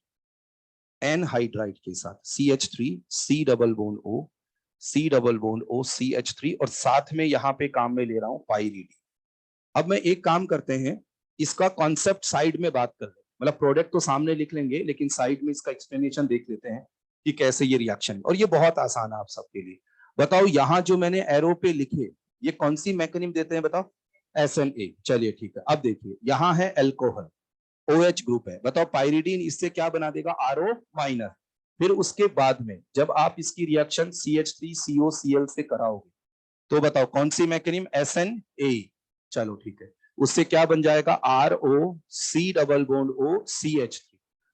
एनहाइड्राइड के साथ, CH3C double bond O, C double bond O CH3, और साथ में यहाँ पे काम में ले रहा हूं पाइरीडी। अब मैं एक काम करते हैं, इसका कॉन्सेप्ट साइड में बात कर लें, मतलब प्रोडक्ट तो सामने लिख लेंगे लेकिन साइड में इसका एक्सप्लेनेशन देख लेते हैं कि कैसे ये रिएक्शन, और ये बहुत आसान है आप सबके लिए। बताओ यहाँ जो मैंने एरो पे लिखे, ये कौन सी मैकेनिज्म देते हैं? बताओ SNA। चलिए ठीक है, अब देखिए यहाँ है एल्कोहल, OH ग्रुप है। बताओ पाइरिडीन इससे क्या बना देगा? RO minus. फिर उसके बाद में जब आप इसकी रिएक्शन CH3COCl से कराओगे तो बताओ कौन सी मैकेनिज्म, SN8। चलो ठीक है, उससे क्या बन जाएगा, ROC डबल बॉन्ड OCH3।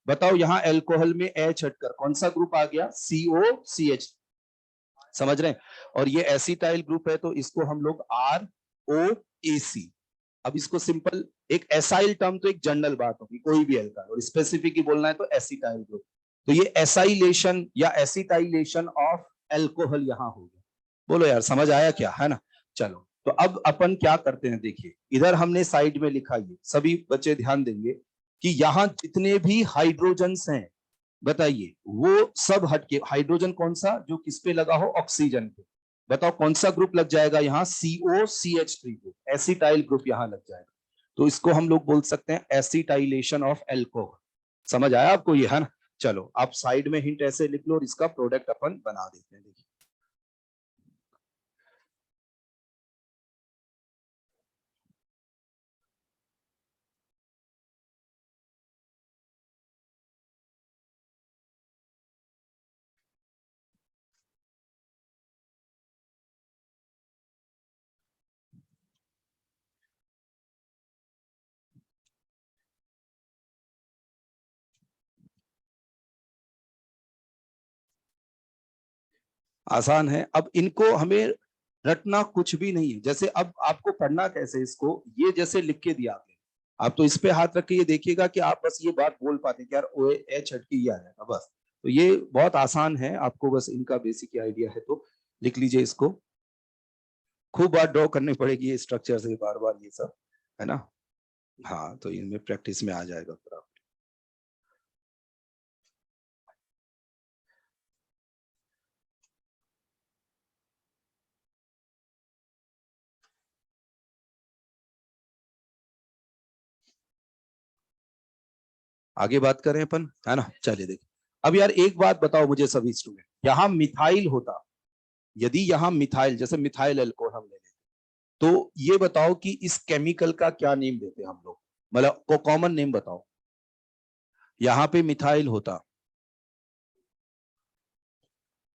बताओ यहाँ एल्कोहल में H हटकर कौन सा ग्रुप आ गया, COCH। समझ रहे हैं? और ये एसिटाइल ग्रुप है तो इसको हम लोग ROAC। अब इसको सिंपल, एक एसाइल टर्म तो एक जनरल बात होगी, कोई भी एल्काइल, और स्पेसिफिक ही बोलना है तो एसिटाइल ग्रुप। तो ये एसाइलेशन या एसिटाइलेशन ऑफ एल्कोहल यहां हो गया। बोलो यार समझ आया क्या, है ना? चलो तो अब अपन क्या करते हैं, देखिए इधर हमने साइड में लिखा, ये सभी बच्चे ध्यान देंगे कि यहाँ जितने भी हाइड्रोजन्स हैं बताइए वो सब हटके, हाइड्रोजन कौन सा जो किस पे लगा हो, ऑक्सीजन पे। बताओ कौन सा ग्रुप लग जाएगा यहाँ, COCH3 ग्रुप, एसिटाइल ग्रुप यहाँ लग जाएगा। तो इसको हम लोग बोल सकते हैं एसिटाइलेशन ऑफ एल्कोहल। समझ आया आपको ये, है ना? चलो आप साइड में हिंट ऐसे लिख लो और इसका प्रोडक्ट अपन बना देते हैं। देखिए आसान है। अब इनको हमें रटना कुछ भी नहीं है। जैसे अब आपको पढ़ना कैसे इसको, ये जैसे लिख के दिया आपने, आप तो इस पे हाथ रख के ये देखिएगा कि आप बस ये बात बोल पाते हैं कि यार OH हट के ये आ जाएगा बस। तो ये बहुत आसान है, आपको बस इनका बेसिक आइडिया है तो लिख लीजिए इसको। खूब बार ड्रॉ करनी पड़ेगी ये स्ट्रक्चर से बार बार ये सब, है ना? हाँ तो इनमें प्रैक्टिस में आ जाएगा पूरा। आगे बात करें अपन, है ना? चलिए देखिए, अब यार एक बात बताओ मुझे सभी स्टूडेंट, यहाँ मिथाइल होता, यदि यहाँ मिथाइल, जैसे मिथाइल एल्कोहल हम ले लेते, तो ये बताओ कि इस केमिकल का क्या नेम देते हम लोग, मतलब को कॉमन नेम बताओ। यहाँ पे मिथाइल होता,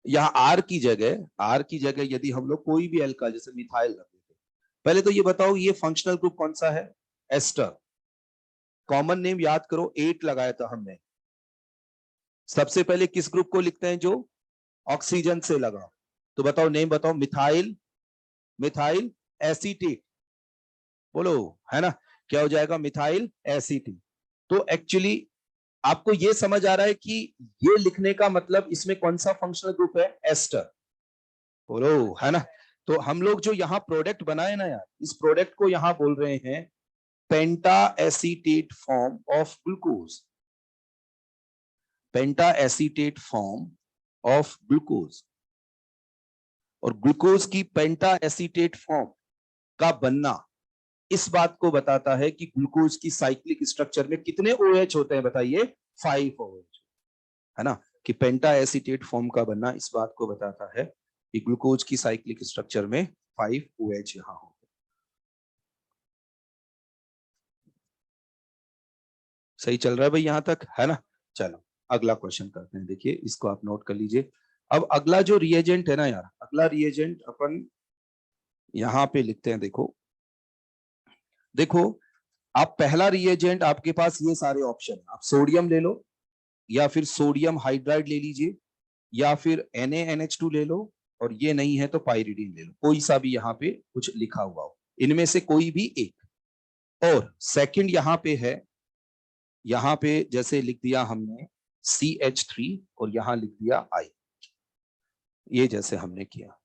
यहाँ आर की जगह यदि हम लोग कोई भी एल्काइल जैसे मिथाइल रख देते, पहले तो ये बताओ ये फंक्शनल ग्रुप कौन सा है, एस्टर। कॉमन नेम याद करो, 8 लगाया था हमने। सबसे पहले किस ग्रुप को लिखते हैं जो ऑक्सीजन से लगा, तो बताओ नेम बताओ, मिथाइल, मिथाइल एसीटेट। बोलो, है ना? क्या हो जाएगा, मिथाइल एसीटेट। तो एक्चुअली आपको ये समझ आ रहा है कि ये लिखने का मतलब इसमें कौन सा फंक्शनल ग्रुप है, एस्टर। बोलो, है ना? तो हम लोग जो यहाँ प्रोडक्ट बनाए ना यार, इस प्रोडक्ट को यहाँ बोल रहे हैं penta acetate form of glucose, penta acetate form of glucose. और ग्लूकोज की पेंटा एसीटेट फॉर्म का बनना इस बात को बताता है कि ग्लूकोज की साइक्लिक स्ट्रक्चर में कितने OH होते हैं, बताइए, 5 OH, है ना? कि पेंटा एसीटेट फॉर्म का बनना इस बात को बताता है कि ग्लूकोज की साइक्लिक स्ट्रक्चर में 5 OH यहां हो। सही चल रहा है भाई यहां तक, है ना? चलो अगला क्वेश्चन करते हैं, देखिए इसको आप नोट कर लीजिए। अब अगला जो रिएजेंट है ना यार, अगला रिएजेंट अपन यहां पे लिखते हैं। देखो देखो, आप पहला रिएजेंट, आपके पास ये सारे ऑप्शन, आप सोडियम ले लो, या फिर सोडियम हाइड्राइड ले लीजिए, या फिर NaNH2 ले लो, और ये नहीं है तो पाइरिडीन ले लो, कोई सा भी यहाँ पे कुछ लिखा हुआ हो, इनमें से कोई भी एक। और सेकंड यहाँ पे है, यहाँ पे जैसे लिख दिया हमने CH3 और यहाँ लिख दिया I, ये जैसे हमने किया,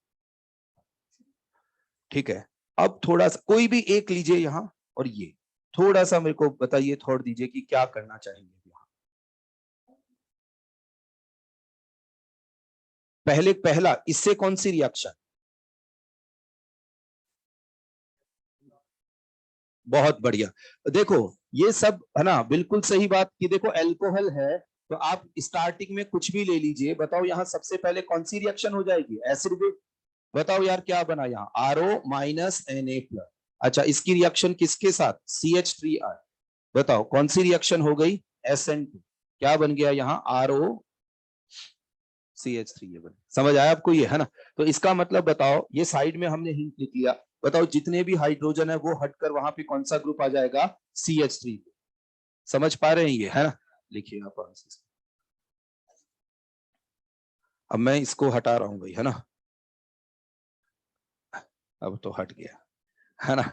ठीक है? अब थोड़ा सा कोई भी एक लीजिए यहाँ, और ये थोड़ा सा मेरे को बताइए, थोड़ा दीजिए कि क्या करना चाहेंगे यहाँ। पहले पहला इससे कौन सी रिएक्शन, बहुत बढ़िया। देखो ये सब है ना, बिल्कुल सही बात कि देखो एल्कोहल है तो आप स्टार्टिंग में कुछ भी ले लीजिए, बताओ यहाँ सबसे पहले कौन सी रिएक्शन हो जाएगी, एसिड बेस। बताओ यार क्या बना यहाँ, RO-Na+। अच्छा इसकी रिएक्शन किसके साथ, CH3R। बताओ कौन सी रिएक्शन हो गई, SN2। क्या बन गया यहाँ, RO CH3 ये बने। समझ आया आपको ये, है ना? तो इसका मतलब बताओ, ये साइड में हमने हिंट लिख लिया, बताओ जितने भी हाइड्रोजन है वो हटकर वहां पे कौन सा ग्रुप आ जाएगा? CH3। समझ पा रहे हैं ये, है ना? लिखिए आप आंसर। अब मैं इसको हटा रहा हूं भाई, है ना? अब तो हट गया, है ना?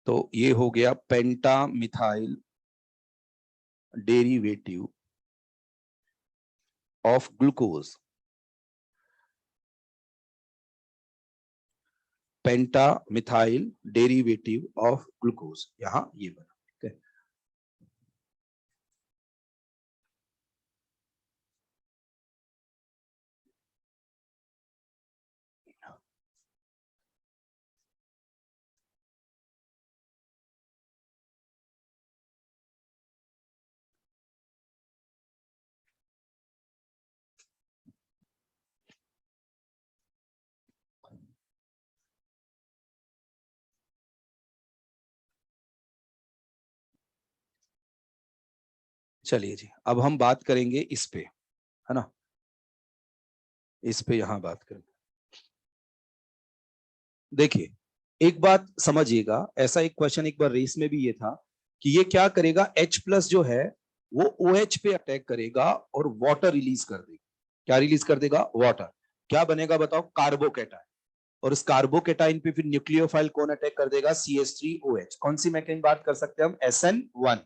तो ये हो गया penta methyl derivative of glucose. Penta methyl derivative of glucose, यहां ये बना। ठीक है, चलिए जी, अब हम बात करेंगे इस पे, है ना? इस पे यहां बात करेंगे। देखिए, एक बात समझिएगा, ऐसा एक क्वेश्चन एक बार रेस में भी ये था कि ये क्या करेगा, H प्लस जो है वो OH पे अटैक करेगा और वाटर रिलीज कर देगा। क्या रिलीज कर देगा? वाटर। क्या बनेगा बताओ? कार्बोकेटाइन। और इस कार्बोकेटाइन पे फिर न्यूक्लियोफाइल कौन अटैक कर देगा? CH3OH। कौन सी मैकेनिज्म बात कर सकते हैं हम? SN1।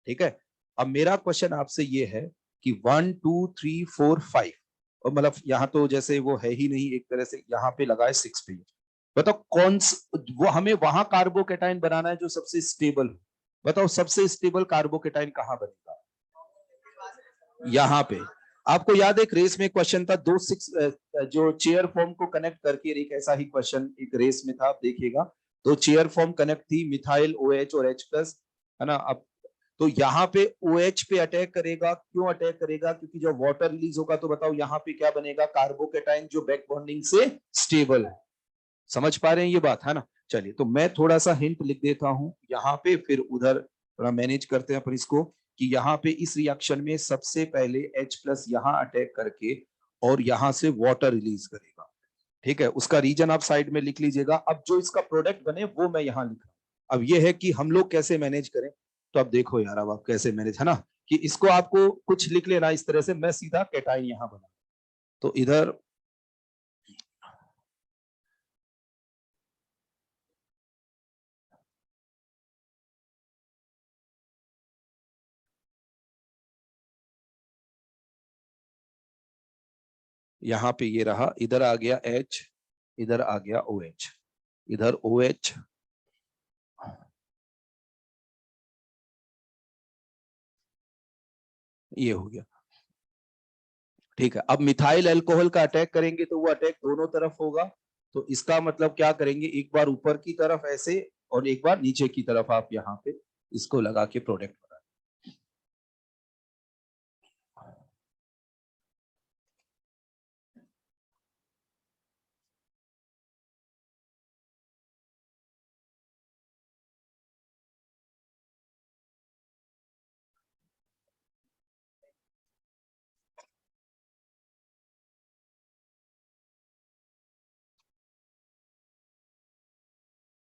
ठीक है, अब मेरा क्वेश्चन आपसे ये है कि 1 2 3 4 5, और मतलब यहाँ तो जैसे वो है ही नहीं, एक तरह से यहाँ पे लगा है 6 पे। बताओ वो हमें वहां कार्बोकेटाइन बनाना है जो सबसे स्टेबल हो। बताओ सबसे स्टेबल कार्बोकेटाइन कहाँ बनेगा? यहाँ पे। आपको याद है एक रेस में क्वेश्चन था, दो सिक्स जो चेयर फॉर्म को कनेक्ट करके, एक ऐसा ही क्वेश्चन एक रेस में था, आप देखिएगा। तो चेयर फॉर्म कनेक्ट थी, मिथाइल OH और H प्लस, है ना? अब तो यहाँ पे OH पे अटैक करेगा, क्यों अटैक करेगा? क्योंकि जब वाटर रिलीज होगा तो बताओ यहाँ पे क्या बनेगा? कार्बोकेटाइन जो बैक बॉन्डिंग से स्टेबल है। समझ पा रहे हैं ये बात, है ना? चलिए, तो मैं थोड़ा सा हिंट लिख देता हूं यहाँ पे, फिर उधर थोड़ा मैनेज करते हैं अपन इसको, कि यहाँ पे इस रिएक्शन में सबसे पहले H प्लस यहाँ अटैक करके और यहाँ से वाटर रिलीज करेगा। ठीक है, उसका रीजन आप साइड में लिख लीजिएगा। अब जो इसका प्रोडक्ट बने वो मैं यहाँ लिख रहा हूँ। अब ये है कि हम लोग कैसे मैनेज करें, तो अब देखो यार, अब आप कैसे मैनेज, है ना? कि इसको आपको कुछ लिख लेना इस तरह से, मैं सीधा कैटाइन यहाँ बना, तो इधर यहाँ पे ये रहा, इधर आ गया H, इधर आ गया OH, इधर OH, ये हो गया। ठीक है, अब मिथाइल अल्कोहल का अटैक करेंगे तो वो अटैक दोनों तरफ होगा। तो इसका मतलब क्या करेंगे, एक बार ऊपर की तरफ ऐसे और एक बार नीचे की तरफ, आप यहाँ पे इसको लगा के प्रोडक्ट बना।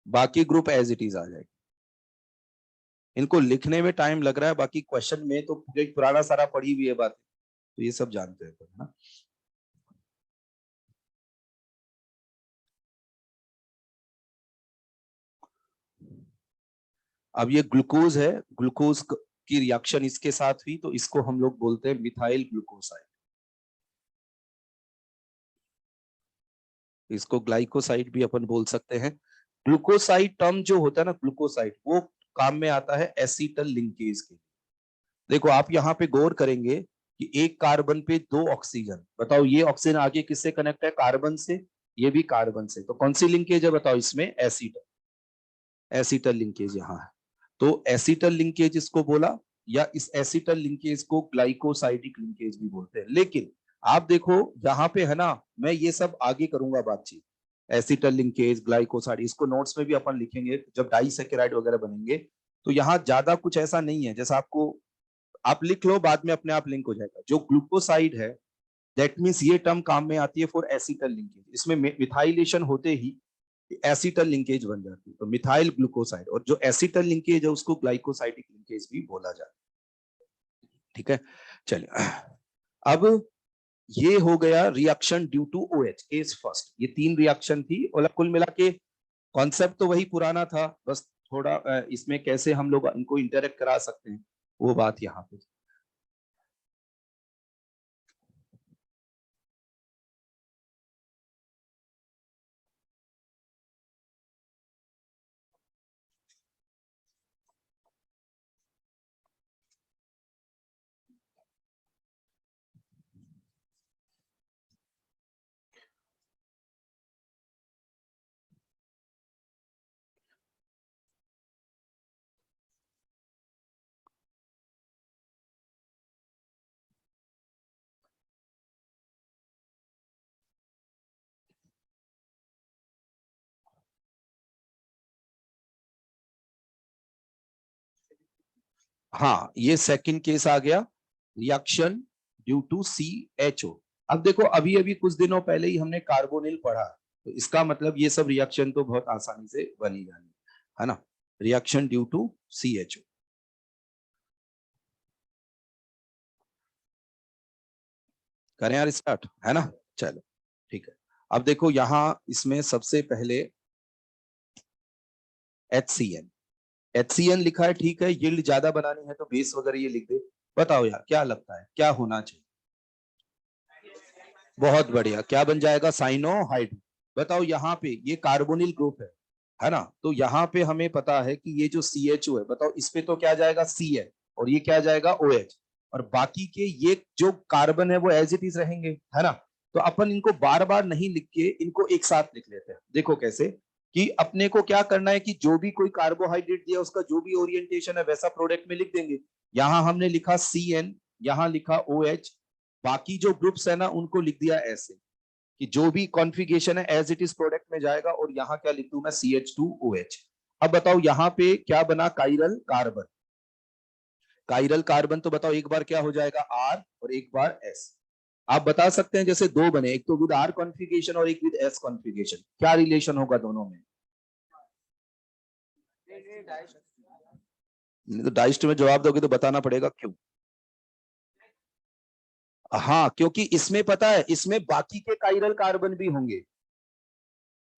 बाकी ग्रुप एज इट इज आ जाएगा। इनको लिखने में टाइम लग रहा है, बाकी क्वेश्चन में तो पुराना सारा पढ़ी हुई है बात, तो ये सब जानते हैं ना। अब ये ग्लूकोज है, ग्लूकोज की रिएक्शन इसके साथ हुई, तो इसको हम लोग बोलते हैं मिथाइल ग्लूकोसाइड। इसको ग्लाइकोसाइड भी अपन बोल सकते हैं। ग्लूकोसाइड टर्म जो होता है ना, ग्लूकोसाइड, वो काम में आता है एसीटल लिंकेज के। देखो आप यहाँ पे गौर करेंगे कि एक कार्बन पे दो ऑक्सीजन, बताओ ये ऑक्सीजन आगे किससे कनेक्ट है? कार्बन से, ये भी कार्बन से, तो कौन सी लिंकेज है बताओ इसमें? एसीटल, एसीटल लिंकेज यहाँ है। तो एसीटल लिंकेज इसको बोला। या इस एसिटल लिंकेज को ग्लाइकोसाइडिक लिंकेज भी बोलते हैं। लेकिन आप देखो यहाँ पे है ना, मैं ये सब आगे करूंगा बातचीत, एसिटल लिंकेज, ग्लाइकोसाइड, इसको नोट्स में भी अपन लिखेंगे जब डाइसैकेराइड वगैरह बनेंगे। तो यहाँ ज्यादा कुछ ऐसा नहीं है, जैसा आपको आप लिख लो, बाद में अपने आप लिंक हो जाएगा। जो ग्लूकोसाइड है, दैट मीन्स ये टर्म काम में आती है फॉर एसिटल लिंकेज। इसमें मिथाइलेशन होते ही एसिटल लिंकेज बन जाती है, तो मिथाइल ग्लूकोसाइड। और जो एसिटल लिंकेज है उसको ग्लाइकोसाइडिक लिंकेज भी बोला जाता है। ठीक है, चलिए अब ये हो गया reaction due to OH as first. ये 3 रिएक्शन थी और कुल मिला के कॉन्सेप्ट तो वही पुराना था, बस थोड़ा इसमें कैसे हम लोग इनको इंटरेक्ट करा सकते हैं वो बात यहाँ पे। हाँ, ये सेकंड केस आ गया, रिएक्शन ड्यू टू CHO। अब देखो अभी अभी कुछ दिनों पहले ही हमने कार्बोनिल पढ़ा, तो इसका मतलब ये सब रिएक्शन तो बहुत आसानी से बनी जानी है ना। रिएक्शन ड्यू टू CHO, करें यार स्टार्ट, है ना। चलो ठीक है, अब देखो यहाँ इसमें सबसे पहले HCN। HCN लिखा है, ठीक है, यील्ड ज्यादा बनानी है तो बेस वगैरह ये लिख दे। बताओ यार क्या लगता है क्या होना चाहिए? बहुत बढ़िया, क्या बन जाएगा? साइनोहाइड। बताओ यहाँ पे ये कार्बोनिल ग्रुप है ना, तो यहाँ पे हमें पता है कि ये जो CHO है, बताओ इस पे तो क्या जाएगा? C है, और ये क्या जाएगा? OH। और बाकी के ये जो कार्बन है वो एज इट इज रहेंगे, है ना। तो अपन इनको बार बार नहीं लिख के इनको एक साथ लिख लेते हैं। देखो कैसे, कि अपने को क्या करना है कि जो भी कोई कार्बोहाइड्रेट दिया उसका जो भी ओरिएंटेशन है वैसा प्रोडक्ट में लिख देंगे। यहाँ हमने लिखा CN, यहाँ लिखा OH, बाकी जो ग्रुप्स है ना उनको लिख दिया ऐसे कि जो भी कॉन्फ़िगरेशन है एज इट इज प्रोडक्ट में जाएगा। और यहाँ क्या लिख दूं मैं? CH2OH। अब बताओ यहाँ पे क्या बना? Chiral carbon. काइरल कार्बन तो बताओ एक बार क्या हो जाएगा? R और एक बार S। आप बता सकते हैं जैसे दो बने, एक तो विद R कॉन्फ़िगरेशन और एक विद S कॉन्फ़िगरेशन, क्या रिलेशन होगा दोनों में? नहीं तो डाइस्ट में जवाब दोगे तो बताना पड़ेगा क्यों। हाँ, क्योंकि इसमें पता है, इसमें बाकी के काइरल कार्बन भी होंगे।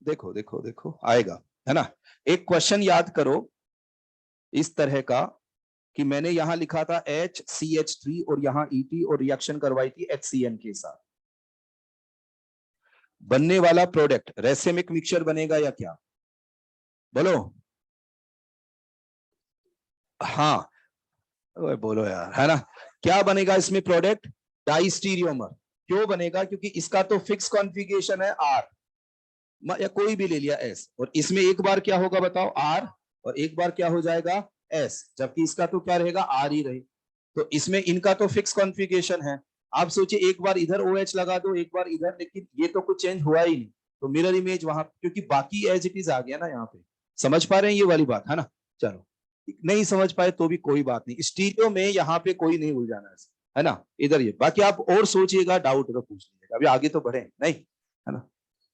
देखो देखो देखो आएगा, है ना। एक क्वेश्चन याद करो इस तरह का, कि मैंने यहां लिखा था HCH3 और यहां ET और रिएक्शन करवाई थी HCN के साथ। बनने वाला प्रोडक्ट रेसेमिक मिक्सचर बनेगा या क्या? बोलो। हाँ, ओए बोलो यार, है ना। क्या बनेगा इसमें प्रोडक्ट? डाइस्टीरियोमर। क्यों बनेगा? क्योंकि इसका तो फिक्स कॉन्फ़िगरेशन है R, या कोई भी ले लिया S, और इसमें एक बार क्या होगा बताओ? R, और एक बार क्या हो जाएगा? S, जबकि इसका तो क्या रहेगा? R ही रहे। तो इसमें इनका तो फिक्स कॉन्फ़िगरेशन है। आप सोचिए एक बार इधर OH लगा दो एक बार इधर, लेकिन ये तो कुछ चेंज हुआ ही नहीं। तो मिरर इमेज वहां, क्योंकि बाकी एज इट इज आ गया ना यहाँ पे। समझ पा रहे हैं ये वाली बात, है ना। चलो, नहीं समझ पाए तो भी कोई बात नहीं, स्टीरियो में यहाँ पे कोई नहीं उलझाना है ना। इधर ये बाकी आप और सोचिएगा, डाउट तो पूछ लीजिएगा, अभी आगे तो बढ़े नहीं, है ना।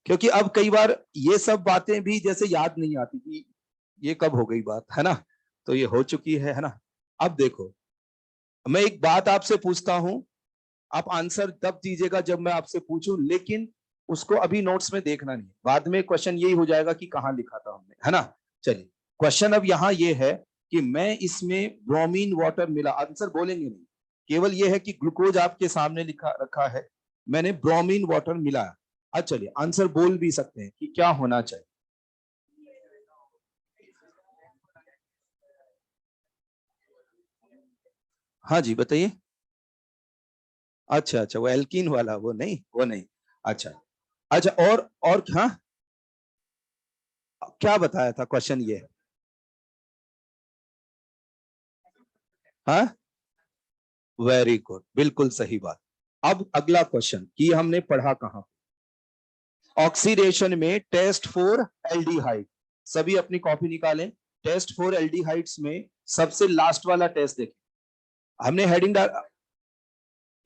क्योंकि अब कई बार ये सब बातें भी जैसे याद नहीं आती कि ये कब हो गई बात, है ना। तो ये हो चुकी है ना। अब देखो, मैं एक बात आपसे पूछता हूं, आप आंसर तब दीजिएगा जब मैं आपसे पूछूं, लेकिन उसको अभी नोट्स में देखना नहीं, बाद में क्वेश्चन यही हो जाएगा कि कहां लिखा था हमने, है ना। चलिए, क्वेश्चन अब यहां ये है कि मैं इसमें ब्रोमीन वाटर मिला, आंसर बोलेंगे नहीं, केवल ये है कि ग्लूकोज आपके सामने लिखा रखा है, मैंने ब्रोमीन वाटर मिलाया। अच्छा चलिए, आंसर बोल भी सकते हैं कि क्या होना चाहिए। हाँ जी बताइए। अच्छा अच्छा, वो एल्कीन वाला, वो नहीं, वो नहीं। अच्छा अच्छा, और हाँ, क्या बताया था क्वेश्चन ये? हाँ, वेरी गुड, बिल्कुल सही बात। अब अगला क्वेश्चन कि हमने पढ़ा कहां, ऑक्सीडेशन में टेस्ट फॉर एल्डिहाइड। सभी अपनी कॉपी निकालें। टेस्ट फॉर एल्डिहाइड्स में सबसे लास्ट वाला टेस्ट देखें, हमने हेडिंग डाल,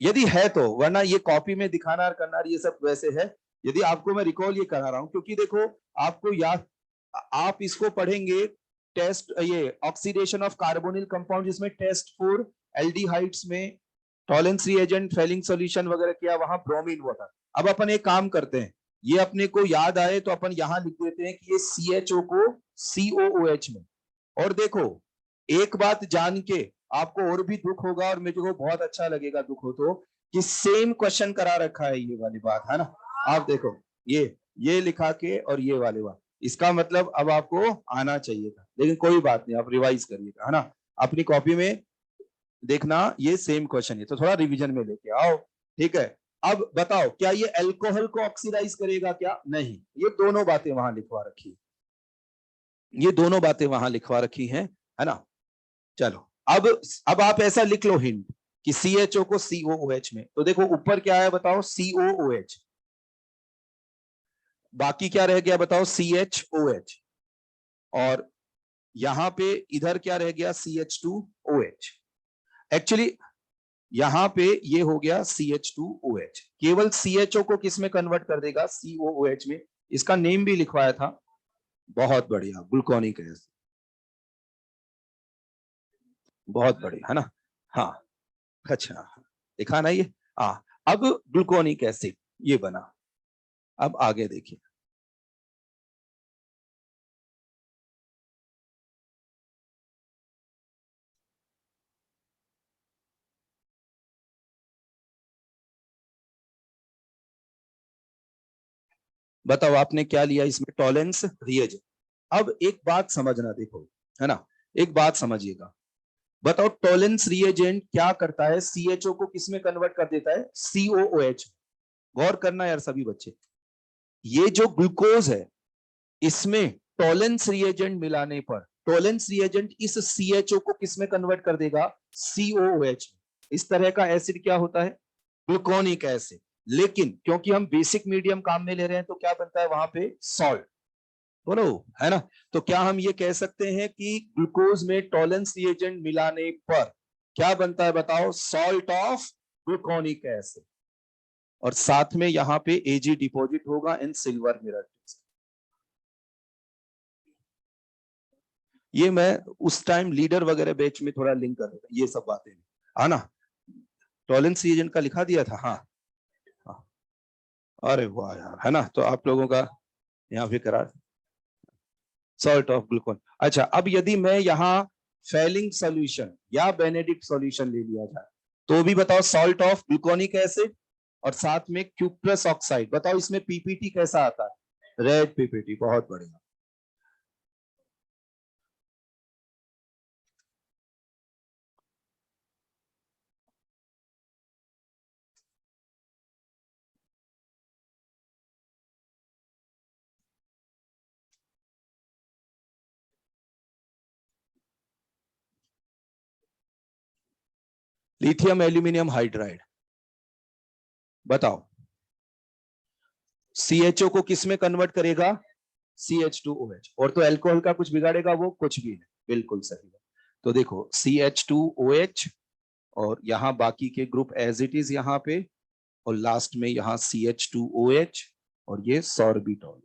यदि है तो, वरना ये कॉपी में दिखाना और करना ये सब वैसे है। यदि आपको मैं रिकॉल ये करा रहा हूं क्योंकि देखो आपको याद, आप इसको पढ़ेंगे टेस्ट, ये ऑक्सीडेशन ऑफ कार्बोनिल कंपाउंड जिसमें टेस्ट फॉर एल्डिहाइड्स में टॉलेंस रिएजेंट, फेलिंग सॉल्यूशन वगैरह किया, वहां ब्रोमीन वाटर। अब अपन एक काम करते हैं, ये अपने को याद आए तो अपन यहां लिख देते हैं कि ये CHO को COOH में। और देखो एक बात जान के आपको और भी दुख होगा और मुझे को बहुत अच्छा लगेगा दुख हो तो, कि सेम क्वेश्चन करा रखा है, ये वाली बात है ना। आप देखो ये लिखा के और ये वाली बात, इसका मतलब अब आपको आना चाहिए था, लेकिन कोई बात नहीं, आप रिवाइज करिएगा, है ना। अपनी कॉपी में देखना ये सेम क्वेश्चन है, तो थोड़ा रिवीजन में लेके आओ, ठीक है। अब बताओ क्या ये अल्कोहल को ऑक्सीडाइज करेगा क्या? नहीं, ये दोनों बातें वहां लिखवा रखी है, ये दोनों बातें वहां लिखवा रखी हैं, है ना। चलो अब आप ऐसा लिख लो हिंट कि CHO को COOH में, तो देखो ऊपर क्या है बताओ, COOH, बाकी क्या रह गया बताओ, CHOH, और यहां पे इधर क्या रह गया, CH2OH। एक्चुअली यहां पे ये हो गया CH2OH, केवल CHO को किस में कन्वर्ट कर देगा, COOH में। इसका नेम भी लिखवाया था, बहुत बढ़िया, ग्लूकोनिक एसिड, बहुत बढ़िया, है ना। हाँ, अच्छा दिखा ना ये, हाँ। अब ग्लूकोनिक एसिड ये बना, अब आगे देखिए, बताओ आपने क्या लिया इसमें, टॉलेंस रिएजेंट। अब एक बात समझना, देखो, है ना, एक बात समझिएगा, बताओ टॉलेंस रिएजेंट क्या करता है, CHO को किस में कन्वर्ट कर देता है, COOH। गौर करना यार सभी बच्चे, ये जो ग्लूकोज है इसमें टॉलेंस रिएजेंट मिलाने पर टॉलेंस रिएजेंट इस CHO को किस में कन्वर्ट कर देगा, COOH। इस तरह का एसिड क्या होता है, ग्लूकोनिक एसिड। लेकिन क्योंकि हम बेसिक मीडियम काम में ले रहे हैं तो क्या बनता है वहां पे, सॉल्ट, बोलो, है ना। तो क्या हम ये कह सकते हैं कि ग्लूकोज में टॉलेंस रिएजेंट मिलाने पर क्या बनता है बताओ, सॉल्ट ऑफ ग्लूकोनिक एसिड, और साथ में यहां पे Ag डिपॉजिट होगा इन सिल्वर मिरर टेस्ट। ये मैं उस टाइम लीडर वगैरह बैच में थोड़ा लिंक कर देता, ये सब बातें, है ना। टॉलेंस रिएजेंट का लिखा दिया था, हाँ, हाँ। अरे वाह यार, है ना, तो आप लोगों का यहाँ भी करा, सॉल्ट ऑफ ग्लूकोन। अच्छा, अब यदि मैं यहाँ फेलिंग सॉल्यूशन या बेनेडिक्ट सॉल्यूशन ले लिया जाए तो भी बताओ, सॉल्ट ऑफ ग्लूकोनिक एसिड और साथ में क्यूप्रस ऑक्साइड, बताओ इसमें PPT कैसा आता है, रेड PPT, बहुत बढ़िया। लिथियम एल्यूमिनियम हाइड्राइड, बताओ CHO को किस में कन्वर्ट करेगा, CH2OH। और तो अल्कोहल का कुछ बिगाड़ेगा वो, कुछ भी नहीं, बिल्कुल सही है। तो देखो CH2OH, और यहाँ बाकी के ग्रुप एज इट इज यहाँ पे, और लास्ट में यहाँ CH2OH, और ये सॉर्बिटॉल।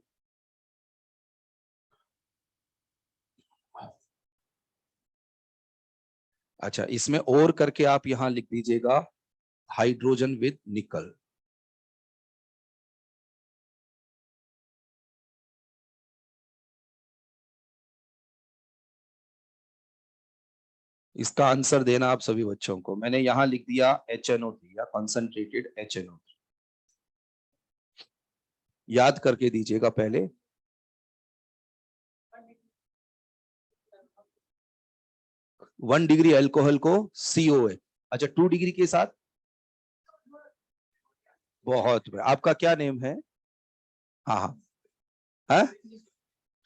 अच्छा, इसमें और करके आप यहां लिख दीजिएगा हाइड्रोजन विद निकल। इसका आंसर देना आप सभी बच्चों को, मैंने यहां लिख दिया HNO3 या कॉन्सेंट्रेटेड HNO3, याद करके दीजिएगा पहले। 1 डिग्री अल्कोहल को COH, अच्छा 2 डिग्री के साथ, बहुत, आपका क्या नेम है, हाँ हाँ, है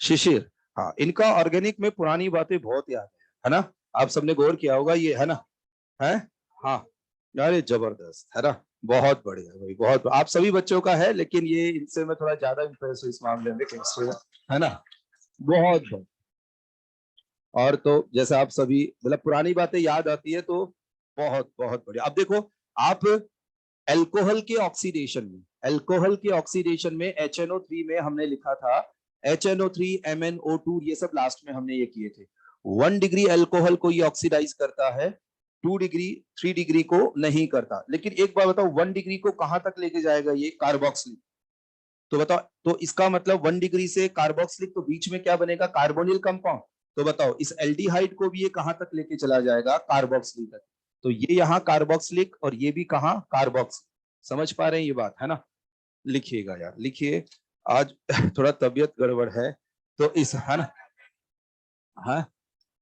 शिशिर, हाँ। इनका ऑर्गेनिक में पुरानी बातें बहुत याद है ना, आप सबने गौर किया होगा ये, है ना, है, हाँ। अरे जबरदस्त है ना, बहुत बढ़िया भाई, बहुत आप सभी बच्चों का है, लेकिन ये इनसे मैं थोड़ा ज्यादा इंप्रेस हूँ इस मामले में केमिस्ट्री में, है ना, बहुत बहुत। और तो जैसे आप सभी मतलब पुरानी बातें याद आती है तो बहुत बहुत बढ़िया। अब देखो आप एल्कोहल के ऑक्सीडेशन में, एल्कोहल के ऑक्सीडेशन में HNO3 में हमने लिखा था HNO3 MnO2, ये सब लास्ट में हमने ये किए थे। 1 डिग्री एल्कोहल को ये ऑक्सीडाइज करता है, 2 डिग्री 3 डिग्री को नहीं करता। लेकिन एक बार बताओ 1 डिग्री को कहां तक लेके जाएगा ये कार्बोक्सिलिक, तो बताओ, तो इसका मतलब 1 डिग्री से कार्बोक्सिलिक, तो बीच में क्या बनेगा, कार्बोनिल कंपाउंड। तो बताओ इस एल्डिहाइड को भी ये कहां तक लेके चला जाएगा, कार्बोक्सिलिक तक। तो ये यहाँ कार्बोक्सिलिक और ये भी कहाँ, कार्बोक्सिलिक। समझ पा रहे हैं ये बात, है ना। लिखिएगा यार, लिखिए। आज थोड़ा तबीयत गड़बड़ है तो इस, है ना। हाँ,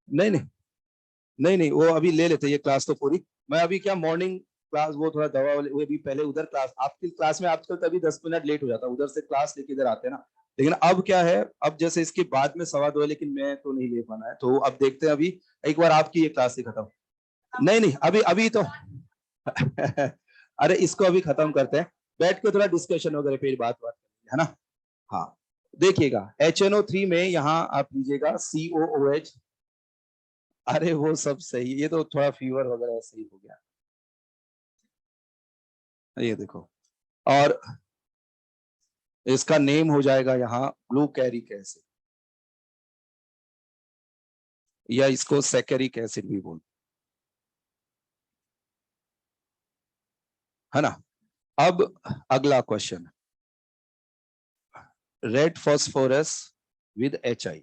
नहीं नहीं, नहीं नहीं, वो अभी ले लेते ये क्लास तो पूरी। मैं अभी क्या मॉर्निंग क्लास, वो थोड़ा दवा वाले, वो भी पहले उधर क्लास, आपकी क्लास में आजकल तभी 10 मिनट लेट हो जाता, उधर से क्लास लेके इधर आते हैं ना। लेकिन अब क्या है, अब जैसे इसके बाद में 2:15 है, लेकिन मैं तो नहीं ले पाना है, तो अब देखते हैं अभी एक बार आपकी ये क्लास ही खत्म। नहीं नहीं, अभी अभी तो अरे इसको अभी खत्म करते हैं, बैठ के थोड़ा डिस्कशन वगैरह फिर बात बात है ना। हाँ, देखिएगा HNO3 में यहाँ आप लीजिएगा COOH। अरे वो सब सही, ये तो थोड़ा फीवर वगैरह ऐसे ही हो गया, ये देखो। और इसका नेम हो जाएगा यहाँ ग्लूकैरिक एसिड, या इसको सैकेरिक एसिड भी बोल, है ना। अब अगला question, red phosphorus with HI।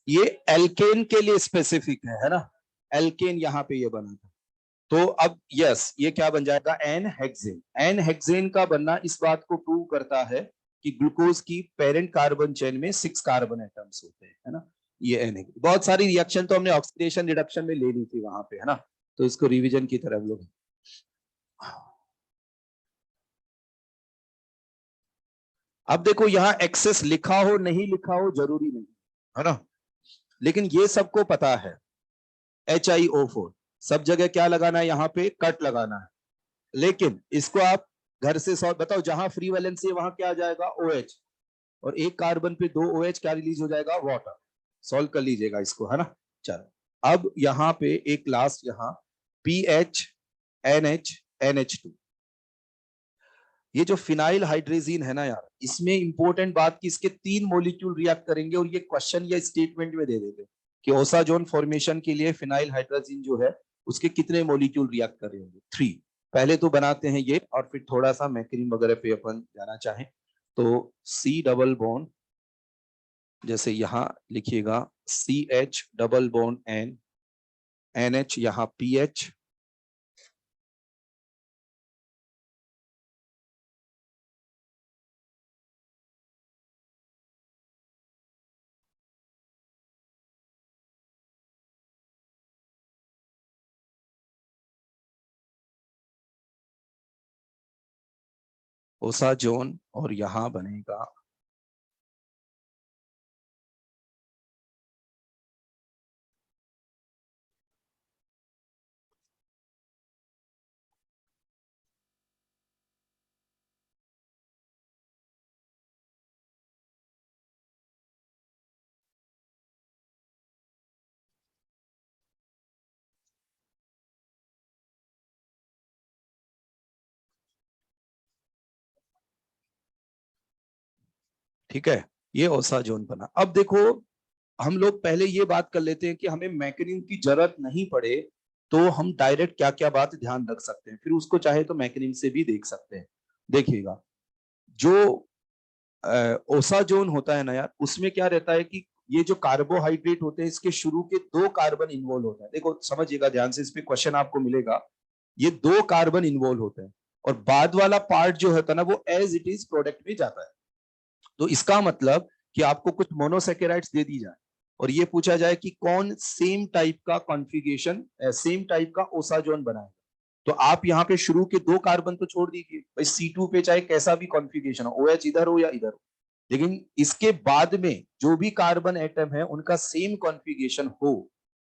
ये एल्केन के लिए स्पेसिफिक है ना, एल्केन यहाँ पे ये बना था। तो अब यस, ये क्या बन जाएगा, एन हेक्सेन। एन हेक्सेन का बनना इस बात को प्रूव करता है कि ग्लूकोज की पेरेंट कार्बन चेन में 6 कार्बन एटम्स होते हैं, है ना। ये एन है, बहुत सारी रिएक्शन तो हमने ऑक्सीडेशन रिडक्शन में ले ली थी वहां पे, है ना। तो इसको रिवीजन की तरह हम लोग, अब देखो यहाँ एक्सेस लिखा हो नहीं लिखा हो जरूरी नहीं, है ना, लेकिन ये सबको पता है HiO4 सब जगह क्या लगाना है, यहाँ पे कट लगाना है। लेकिन इसको आप घर से सॉल्व, बताओ जहां फ्री वैलेंसी है वहां क्या आ जाएगा, OH, और एक कार्बन पे 2 OH, क्या रिलीज हो जाएगा, वाटर। सॉल्व कर लीजिएगा इसको, है ना। चलो अब यहाँ पे एक लास्ट, यहाँ PH NH NH2, ये जो फिनाइल हाइड्रेजिन है ना यार, इसमें इंपॉर्टेंट बात की इसके 3 मॉलिक्यूल रिएक्ट करेंगे, और ये क्वेश्चन या स्टेटमेंट में दे देते कि ओसाजोन फॉर्मेशन के लिए फिनाइल हाइड्रोजिन जो है उसके कितने मॉलिक्यूल रिएक्ट कर रहे होंगे, 3। पहले तो बनाते हैं ये, और फिर थोड़ा सा मैकेनिज्म वगैरह पे अपन जाना चाहें तो C डबल बॉन्ड, जैसे यहाँ लिखिएगा CH double bond N, NH यहाँ PH, ओसाजोन, और यहाँ बनेगा ठीक है, ये ओसाजोन बना। अब देखो हम लोग पहले ये बात कर लेते हैं कि हमें मैकेनिज्म की जरूरत नहीं पड़े तो हम डायरेक्ट क्या क्या बात ध्यान रख सकते हैं, फिर उसको चाहे तो मैकेनिज्म से भी देख सकते हैं। देखिएगा जो ओसाजोन होता है ना यार, उसमें क्या रहता है कि ये जो कार्बोहाइड्रेट होते हैं इसके शुरू के 2 कार्बन इन्वॉल्व होता है। देखो समझिएगा ध्यान से, इस पे क्वेश्चन आपको मिलेगा, ये 2 कार्बन इन्वॉल्व होते हैं, और बाद वाला पार्ट जो होता है ना वो एज इट इज प्रोडक्ट में जाता है। तो इसका मतलब कि आपको कुछ मोनोसेकेराइड्स दे दी जाए और ये पूछा जाए कि कौन सेम टाइप का कॉन्फ़िगरेशन, सेम टाइप का ओसाजोन बनाए, तो आप यहाँ पे शुरू के 2 कार्बन तो छोड़ दीजिए भाई, C2 पे चाहे कैसा भी कॉन्फ़िगरेशन हो, OH इधर हो या इधर हो, लेकिन इसके बाद में जो भी कार्बन एटम है उनका सेम कॉन्फ़िगरेशन हो,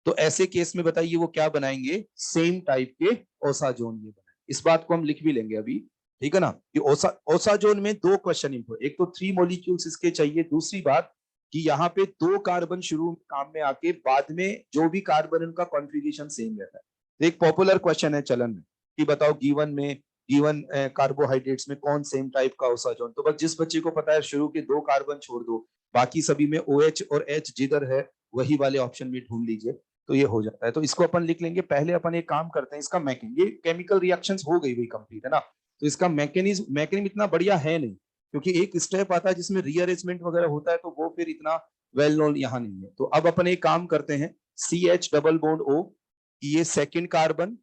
तो ऐसे केस में बताइए वो क्या बनाएंगे, सेम टाइप के ओसाजोन ये बनाएंगे। इस बात को हम लिख भी लेंगे अभी, ठीक है ना। कि ओसाजोन में दो क्वेश्चन इंपॉर्टेंट, एक तो 3 मॉलिक्यूल्स इसके चाहिए, दूसरी बात कि यहाँ पे 2 कार्बन शुरू काम में आके बाद में जो भी कार्बन उनका कॉन्फ़िगरेशन सेम रहता है। तो एक पॉपुलर क्वेश्चन है चलन में कि बताओ गिवन कार्बोहाइड्रेट्स में कौन सेम टाइप का ओसाजोन, तो बस जिस बच्चे को पता है शुरू के 2 कार्बन छोड़ दो, बाकी सभी में OH और H जिधर है वही वाले ऑप्शन में ढूंढ लीजिए, तो ये हो जाता है। तो इसको अपन लिख लेंगे। पहले अपन एक काम करते हैं, इसका मैकेनिज्म, ये केमिकल रिएक्शंस हो गई वही कंप्लीट है ना, तो इसका मैकेनिज्म इतना बढ़िया है नहीं, क्योंकि एक स्टेप आता है जिसमें रीअरेंजमेंट वगैरह होता है, तो वो फिर इतना वेल नोन यहाँ नहीं है। तो अब अपन एक काम करते हैं, CH डबल बॉन्ड O, ये सेकंड कार्बन,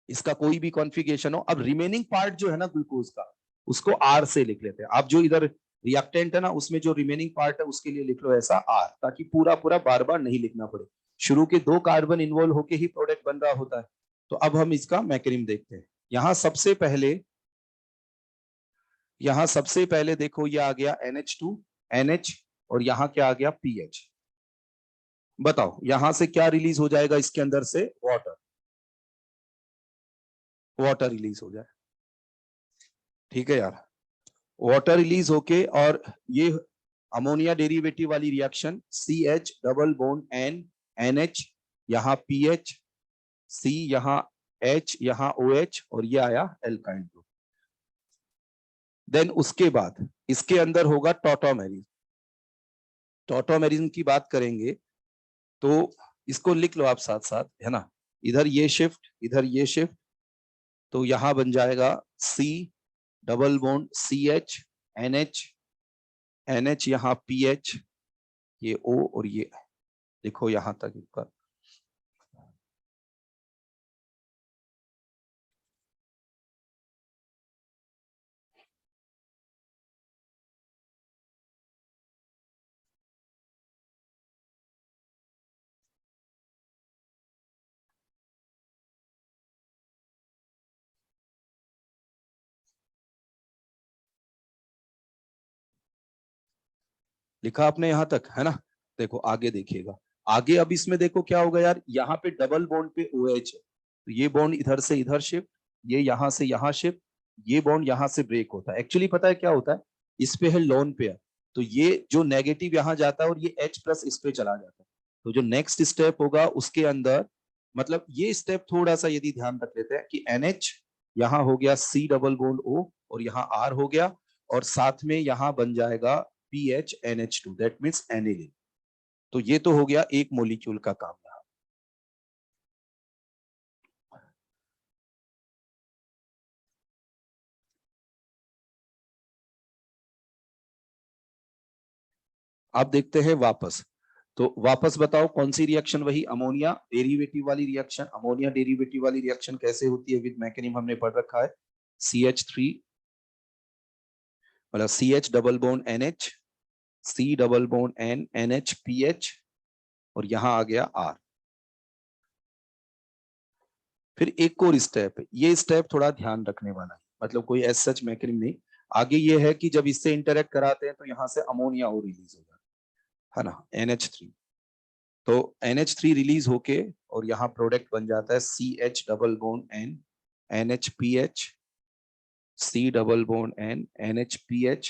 इसका कोई भी कॉन्फ़िगरेशन हो। अब रिमेनिंग पार्ट जो है ना ग्लूकोज का, उसको R से लिख लेते हैं। आप जो इधर रिएक्टेंट है ना उसमें जो रिमेनिंग पार्ट है उसके लिए लिख लो ऐसा R, ताकि पूरा पूरा बार बार नहीं लिखना पड़े। शुरू के 2 कार्बन इन्वॉल्व होके ही प्रोडक्ट बन रहा होता है। तो अब हम इसका मैकेनिज्म देखते हैं। यहां सबसे पहले देखो ये आ गया NH2 NH, और यहां क्या आ गया PH। बताओ यहां से क्या रिलीज हो जाएगा, इसके अंदर से वाटर रिलीज हो जाए, ठीक है यार। वाटर रिलीज होके, और ये अमोनिया डेरिवेटिव वाली reaction, CH double bond N NH, यहाँ PH, C यहाँ H, यहाँ OH, और ये आया एल्काइल ग्रुप। देन उसके बाद इसके अंदर होगा टॉटोमेरिज। टॉटोमेरिज्म की बात करेंगे तो इसको लिख लो आप साथ साथ, है ना। इधर ये शिफ्ट, इधर ये शिफ्ट, तो यहां बन जाएगा C double bond CH NH NH, यहाँ PH, ये O, और ये देखो यहां तक इसका। लिखा आपने यहां तक, है ना। देखो आगे देखिएगा, आगे अब इसमें देखो क्या होगा यार, यहाँ पे डबल बॉन्ड पे OH है, तो ये बॉन्ड इधर से इधर शिफ्ट, ये यहां से यहां शिफ्ट, ये बॉन्ड यहां से ब्रेक होता है। एक्चुअली पता है क्या होता है, इस पे है लोन पेयर, तो ये जो नेगेटिव यहां जाता है और ये H प्लस इस पे चला जाता है। तो जो नेक्स्ट स्टेप होगा उसके अंदर, मतलब ये स्टेप थोड़ा सा यदि ध्यान रख लेते हैं कि NH यहाँ हो गया C डबल बॉन्ड O, और यहाँ R हो गया, और साथ में यहाँ बन जाएगा PHNH2, दैट मीन्स एनिलीन। तो ये तो हो गया एक मोलिक्यूल का काम यहाँ। आप देखते हैं वापस, तो वापस बताओ कौन सी रिएक्शन, वही अमोनिया डेरिवेटिव वाली रिएक्शन। अमोनिया डेरिवेटिव वाली रिएक्शन कैसे होती है, विद मैकेनिज्म हमने पढ़ रखा है। CH3 मतलब CH double bond NH, C double bond N NH PH, और यहां आ गया R। फिर एक और स्टेप है, ये स्टेप थोड़ा ध्यान रखने वाला है, मतलब कोई एज सच मैकेनिज्म नहीं। आगे ये है कि जब इससे इंटरेक्ट कराते हैं तो यहाँ से अमोनिया और रिलीज हो जाता है ना, NH3। तो NH3 रिलीज होके और यहाँ प्रोडक्ट बन जाता है CH double bond N NHPH, C double bond N NHPH,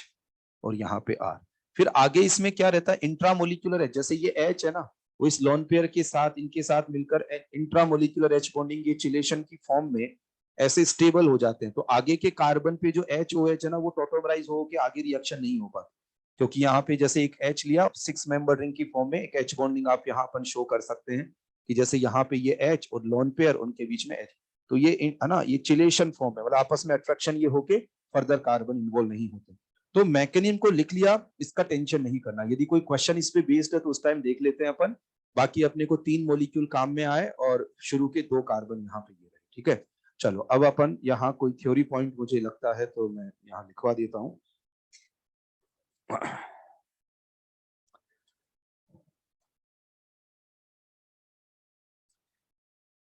और यहाँ पे R। फिर आगे इसमें क्या रहता है, इंट्रामोलिकुलर है, जैसे ये H है ना, वो इस लोन पेयर के साथ, इनके साथ मिलकर इंट्रामोलिकुलर H बॉन्डिंग ये चिलेशन की फॉर्म में ऐसे स्टेबल हो जाते हैं। तो आगे के कार्बन पे जो HOH है ना, वो टोटोमराइज हो के आगे रिएक्शन नहीं हो पाती, क्योंकि यहाँ पे जैसे एक H लिया 6 मेंबर रिंग की फॉर्म में, एक H बॉन्डिंग आप यहाँ अपन शो कर सकते हैं कि जैसे यहाँ पे ये H और लोन पेयर, उनके बीच में H, तो ये है ना, ये चिलेशन फॉर्म है, मतलब आपस में अट्रैक्शन ये होके फर्दर कार्बन इन्वॉल्व नहीं होते। तो मैकेनिज्म को लिख लिया, इसका टेंशन नहीं करना। यदि कोई क्वेश्चन इस पे बेस्ड है तो उस टाइम देख लेते हैं अपन। बाकी अपने को 3 मॉलिक्यूल काम में आए और शुरू के 2 कार्बन यहाँ पे ये रहे, ठीक है। चलो अब अपन यहाँ कोई थ्योरी पॉइंट मुझे लगता है तो मैं यहाँ लिखवा देता हूँ।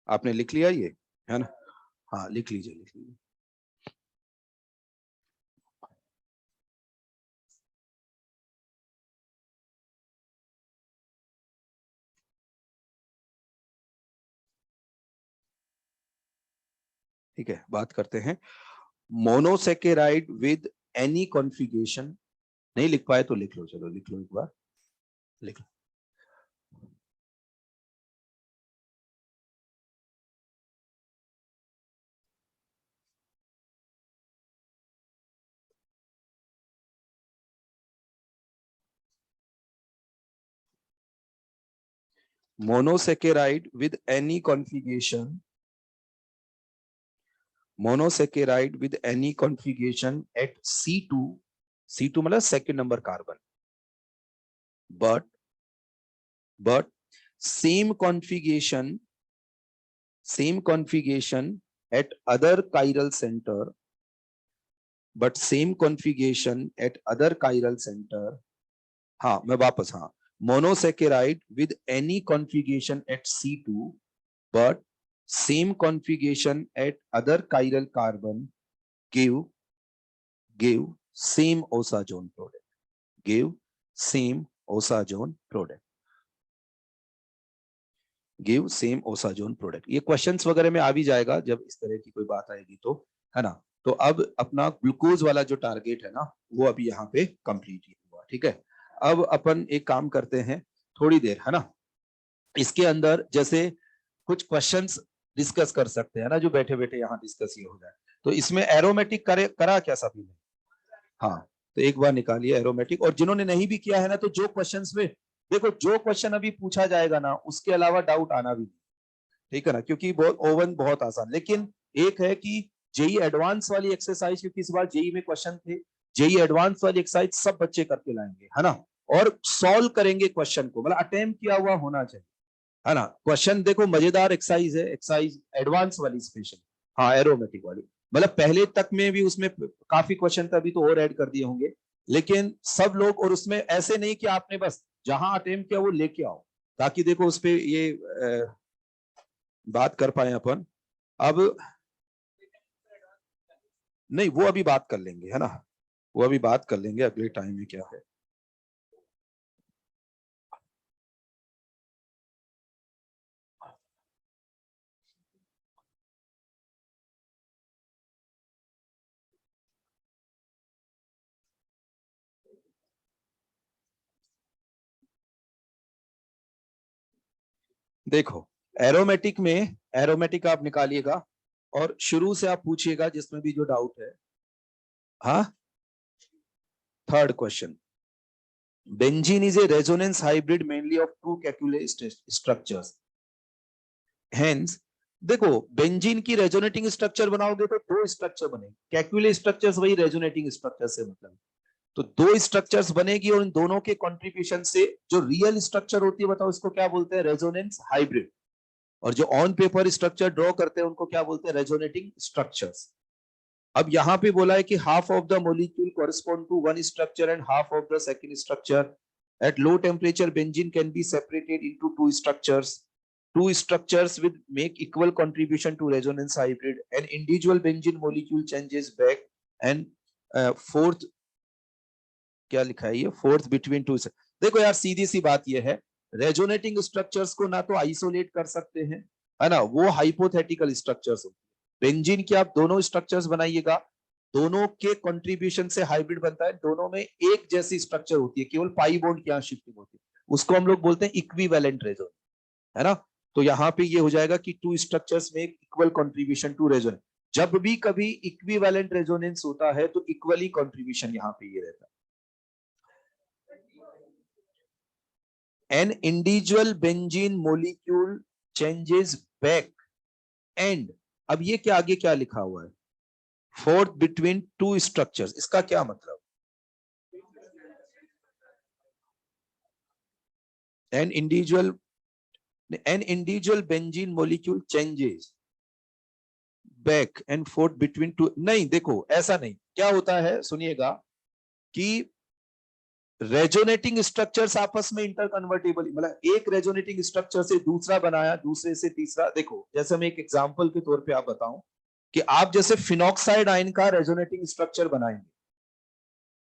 आपने लिख लिया ये, है ना। हाँ लिख लीजिए, लिख लीजिए। ठीक है, बात करते हैं मोनोसेकेराइड विद एनी कॉन्फ़िगरेशन। नहीं लिख पाए तो लिख लो, चलो लिख लो, एक बार लिख लो। monosaccharide with any configuration, monosaccharide with any configuration at C2, C2 मतलब second number carbon, but same configuration at other chiral center, but same configuration at other chiral center. हाँ मैं वापस, हाँ, monosaccharide with any configuration at C2 but same configuration at other chiral carbon give same osazone product, give same osazone product, give same osazone product। ये questions वगैरह में आ भी जाएगा जब इस तरह की कोई बात आएगी तो, है ना। तो अब अपना ग्लूकोज वाला जो टारगेट है ना वो अभी यहाँ पे कंप्लीट हुआ, ठीक है। अब अपन एक काम करते हैं थोड़ी देर, है ना, इसके अंदर जैसे कुछ क्वेश्चंस डिस्कस कर सकते हैं ना, जो बैठे बैठे यहाँ डिस्कस ये हो जाए। तो इसमें एरोमेटिक करा क्या सभी ने? हाँ, तो एक बार निकालिए एरोमेटिक। और जिन्होंने नहीं भी किया है ना, तो जो क्वेश्चंस में देखो, जो क्वेश्चन अभी पूछा जाएगा ना उसके अलावा डाउट आना भी नहीं, ठीक है ना, क्योंकि बहुत ओवन बहुत आसान। लेकिन एक है कि जेई एडवांस वाली एक्सरसाइज, क्योंकि इस बार जेई में क्वेश्चन थे, जेई एडवांस वाली एक्सरसाइज सब बच्चे करके लाएंगे, है ना, और सॉल्व करेंगे क्वेश्चन को, मतलब अटेम्प्ट किया हुआ होना चाहिए, है ना। क्वेश्चन देखो मजेदार एक्सरसाइज है, एक्सरसाइज एडवांस वाली स्पेशल, हाँ एरोमेटिक वाली, मतलब पहले तक में भी उसमें काफी क्वेश्चन था, अभी तो और ऐड कर दिए होंगे, लेकिन सब लोग, और उसमें ऐसे नहीं कि आपने बस जहां अटेम्प्ट किया वो लेके आओ, ताकि देखो उस पर ये बात कर पाए अपन। अब नहीं, वो अभी बात कर लेंगे, है ना, वो अभी बात कर लेंगे अगले टाइम में क्या है। देखो एरोमेटिक आप निकालिएगा और शुरू से आप पूछिएगा जिसमें भी जो डाउट है। हाँ, third question, benzene is a resonance hybrid mainly of two kekule structures, hence देखो बेंजीन की रेजोनेटिंग स्ट्रक्चर बनाओगे तो दो स्ट्रक्चर बनेंगे, कैक्युले स्ट्रक्चर्स वही रेजोनेटिंग स्ट्रक्चर से मतलब, तो दो स्ट्रक्चर्स बनेगी और इन दोनों के कंट्रीब्यूशन से जो रियल स्ट्रक्चर होती है, बताओ इसको क्या बोलते हैं? Resonance hybrid. और जो ऑन पेपर स्ट्रक्चर ड्रॉ करते हैं उनको क्या बोलते हैं? Resonating structures. अब यहां पे बोला है कि half of the molecule correspond to one structure and half of the second structure. At low temperature benzene can be separated into two structures, two structures with make equal contribution to resonance hybrid, an individual benzene molecule changes back and fourth, क्या लिखा है ये, fourth between two. देखो यार सीधी सी बात ये है, resonating structures को ना तो आइसोलेट कर सकते हैं, है ना, वो हाइपोथेटिकल स्ट्रक्चर्स होते हैं। बेंजीन की आप दोनों स्ट्रक्चर्स बनाइएगा, दोनों के कंट्रीब्यूशन से हाइब्रिड बनता है, दोनों में एक जैसी स्ट्रक्चर होती है, केवल पाई बॉन्ड की यहाँ शिफ्टिंग होती है, उसको हम लोग बोलते हैं इक्विवेलेंट रेजोनेंस, है ना। तो यहाँ पे ये हो जाएगा कि टू स्ट्रक्चर्स में इक्वल कंट्रीब्यूशन टू रेजोनेंस। जब भी कभी इक्विवेलेंट रेजोनेंस होता है तो इक्वली कंट्रीब्यूशन यहाँ पे ये रहता है। An individual benzene molecule changes back and, अब ये क्या आगे क्या लिखा हुआ है? फोर्थ बिटवीन टू स्ट्रक्चर्स, इसका क्या मतलब? An individual benzene molecule changes back and forth between two, नहीं देखो ऐसा नहीं, क्या होता है सुनिएगा, कि रेजोनेटिंग स्ट्रक्चर्स आपस में इंटरकन्वर्टेबल, मतलब एक रेजोनेटिंग स्ट्रक्चर से दूसरा बनाया, दूसरे से तीसरा। देखो जैसे मैं एक एग्जांपल के तौर पे आप बताऊं कि आप जैसे फिनॉक्साइड आयन का रेजोनेटिंग स्ट्रक्चर बनाएंगे,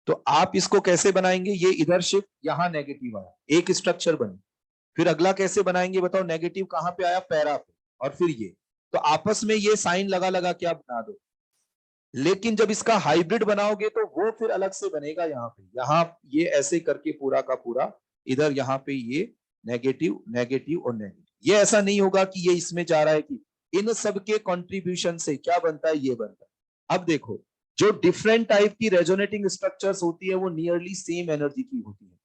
तो आप इसको कैसे बनाएंगे? ये इधर शिफ्ट, यहां नेगेटिव आया, एक स्ट्रक्चर बनी। फिर अगला कैसे बनाएंगे बताओ? नेगेटिव कहां पे आया? पैरा पे, और फिर ये, तो आपस में ये साइन लगा लगा के आप बना दो। लेकिन जब इसका हाइब्रिड बनाओगे तो वो फिर अलग से बनेगा। यहाँ पे यहाँ ये ऐसे करके पूरा का पूरा, इधर यहाँ पे ये नेगेटिव नेगेटिव और नेगेटिव, ये ऐसा नहीं होगा कि ये इसमें जा रहा है कि इन सब के कंट्रीब्यूशन से क्या बनता है, ये बनता है। अब देखो, जो डिफरेंट टाइप की रेजोनेटिंग स्ट्रक्चर्स होती है वो नियरली सेम एनर्जी की होती है।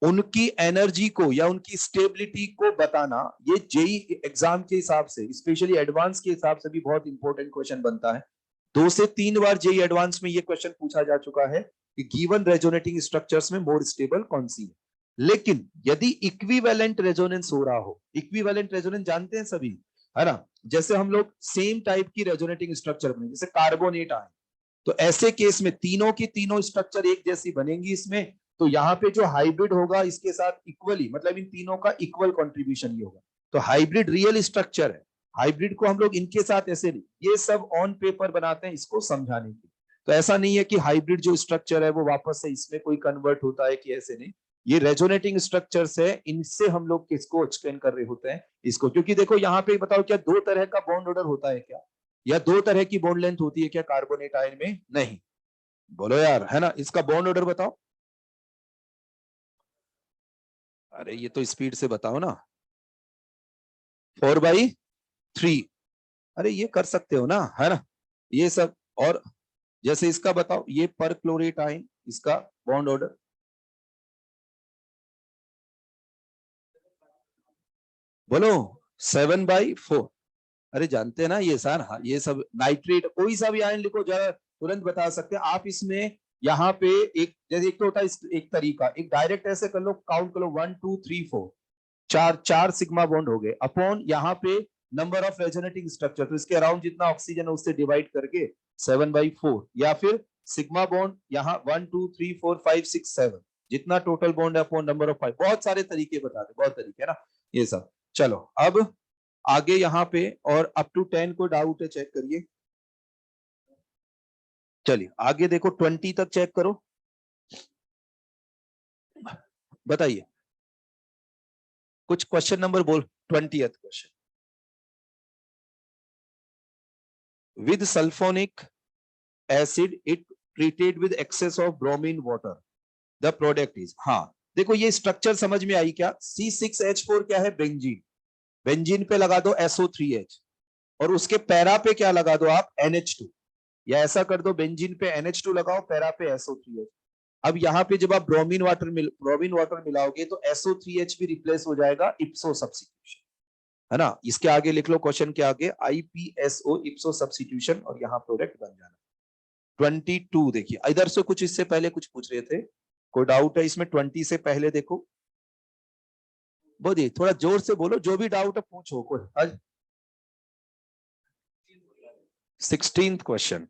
उनकी एनर्जी को या उनकी स्टेबिलिटी को बताना, ये जेई एग्जाम के हिसाब से, स्पेशली एडवांस के हिसाब से भी बहुत इंपॉर्टेंट क्वेश्चन बनता है। 2 से 3 बार जेई एडवांस में ये क्वेश्चन पूछा जा चुका है कि गिवन रेजोनेटिंग स्ट्रक्चर्स में मोर स्टेबल कौन सी है। लेकिन यदि इक्विवेलेंट रेजोनेंस हो रहा हो, इक्विवेलेंट रेजोनेंस जानते हैं सभी, है ना, जैसे हम लोग सेम टाइप की रेजोनेटिंग स्ट्रक्चर बने, जैसे कार्बोनेट आए, तो ऐसे केस में तीनों की तीनों स्ट्रक्चर एक जैसी बनेंगी इसमें। तो यहाँ पे जो हाइब्रिड होगा इसके साथ इक्वली, मतलब इन तीनों का इक्वल कंट्रीब्यूशन ही होगा। तो हाइब्रिड रियल स्ट्रक्चर है। हाइब्रिड को हम लोग इनके साथ ऐसे नहीं, ये सब ऑन पेपर बनाते हैं इसको समझाने के। तो ऐसा नहीं है कि हाइब्रिड जो स्ट्रक्चर है वो वापस से इसमें कोई कन्वर्ट होता है, कि ऐसे नहीं। ये रेजोनेटिंग स्ट्रक्चर्स है, इनसे हम लोग किसको एक्सप्लेन कर रहे होते हैं, इसको। क्योंकि देखो यहाँ पे बताओ, क्या 2 तरह का बॉन्ड ऑर्डर होता है क्या, या 2 तरह की बॉन्ड लेंथ होती है क्या कार्बोनेट आयन में? नहीं। बोलो यार, है ना, इसका बॉन्ड ऑर्डर बताओ। अरे ये तो स्पीड से बताओ ना। 4/3। अरे ये कर सकते हो ना, है ना, ये सब। और जैसे इसका बताओ, ये पर क्लोरेट आयन, इसका बॉन्ड ऑर्डर बोलो। 7/4। अरे जानते हैं ना ये सर, हाँ, ये सब नाइट्रेट, कोई सा भी आयन लिखो जरा तुरंत बता सकते हैं आप इसमें। यहाँ पे एक, जैसे एक तो होता है एक तरीका, एक डायरेक्ट ऐसे कर लो, काउंट कर लो 1 2 3 4, चार चार सिग्मा बॉन्ड हो गए, अपॉन यहाँ पे नंबर ऑफ रेजोनेटिंग स्ट्रक्चर, तो इसके अराउंड जितना ऑक्सीजन है उससे डिवाइड करके 7/4, या फिर सिग्मा बॉन्ड यहाँ 1 2 3 4 5 6 7, जितना टोटल बॉन्ड है अपॉन नंबर ऑफ 5। बहुत सारे तरीके बता दे, बहुत तरीके है ना ये सब। चलो अब आगे यहाँ पे, और अप टू 10 को डाउट है चेक करिए। चलिए आगे देखो, 20 तक चेक करो, बताइए कुछ क्वेश्चन नंबर बोल। 20th question, with sulfonic acid it treated with excess of bromine water, the product is। हाँ देखो, ये स्ट्रक्चर समझ में आई क्या? C6H4 क्या है? बेंजीन। बेंजीन पे लगा दो SO3H, और उसके पैरा पे क्या लगा दो आप? NH2, या ऐसा कर दो, बेंजीन पे NH2 लगाओ, पैरा पे SO3H। अब यहाँ पे जब आप ब्रोमीन वाटर मिलाओगे तो SO3H भी रिप्लेस हो जाएगा इप्सो सब्स्टिट्यूशन, है ना। इसके आगे लिख लो, क्वेश्चन के आगे IPSO इप्सो सब्स्टिट्यूशन, और यहाँ प्रोडक्ट बन जाना। 22 देखिए, इधर से कुछ इससे पहले कुछ पूछ रहे थे, कोई डाउट है इसमें? 20 से पहले देखो, बोलिए थोड़ा जोर से बोलो, जो भी डाउट है पूछो कोई। 16th question,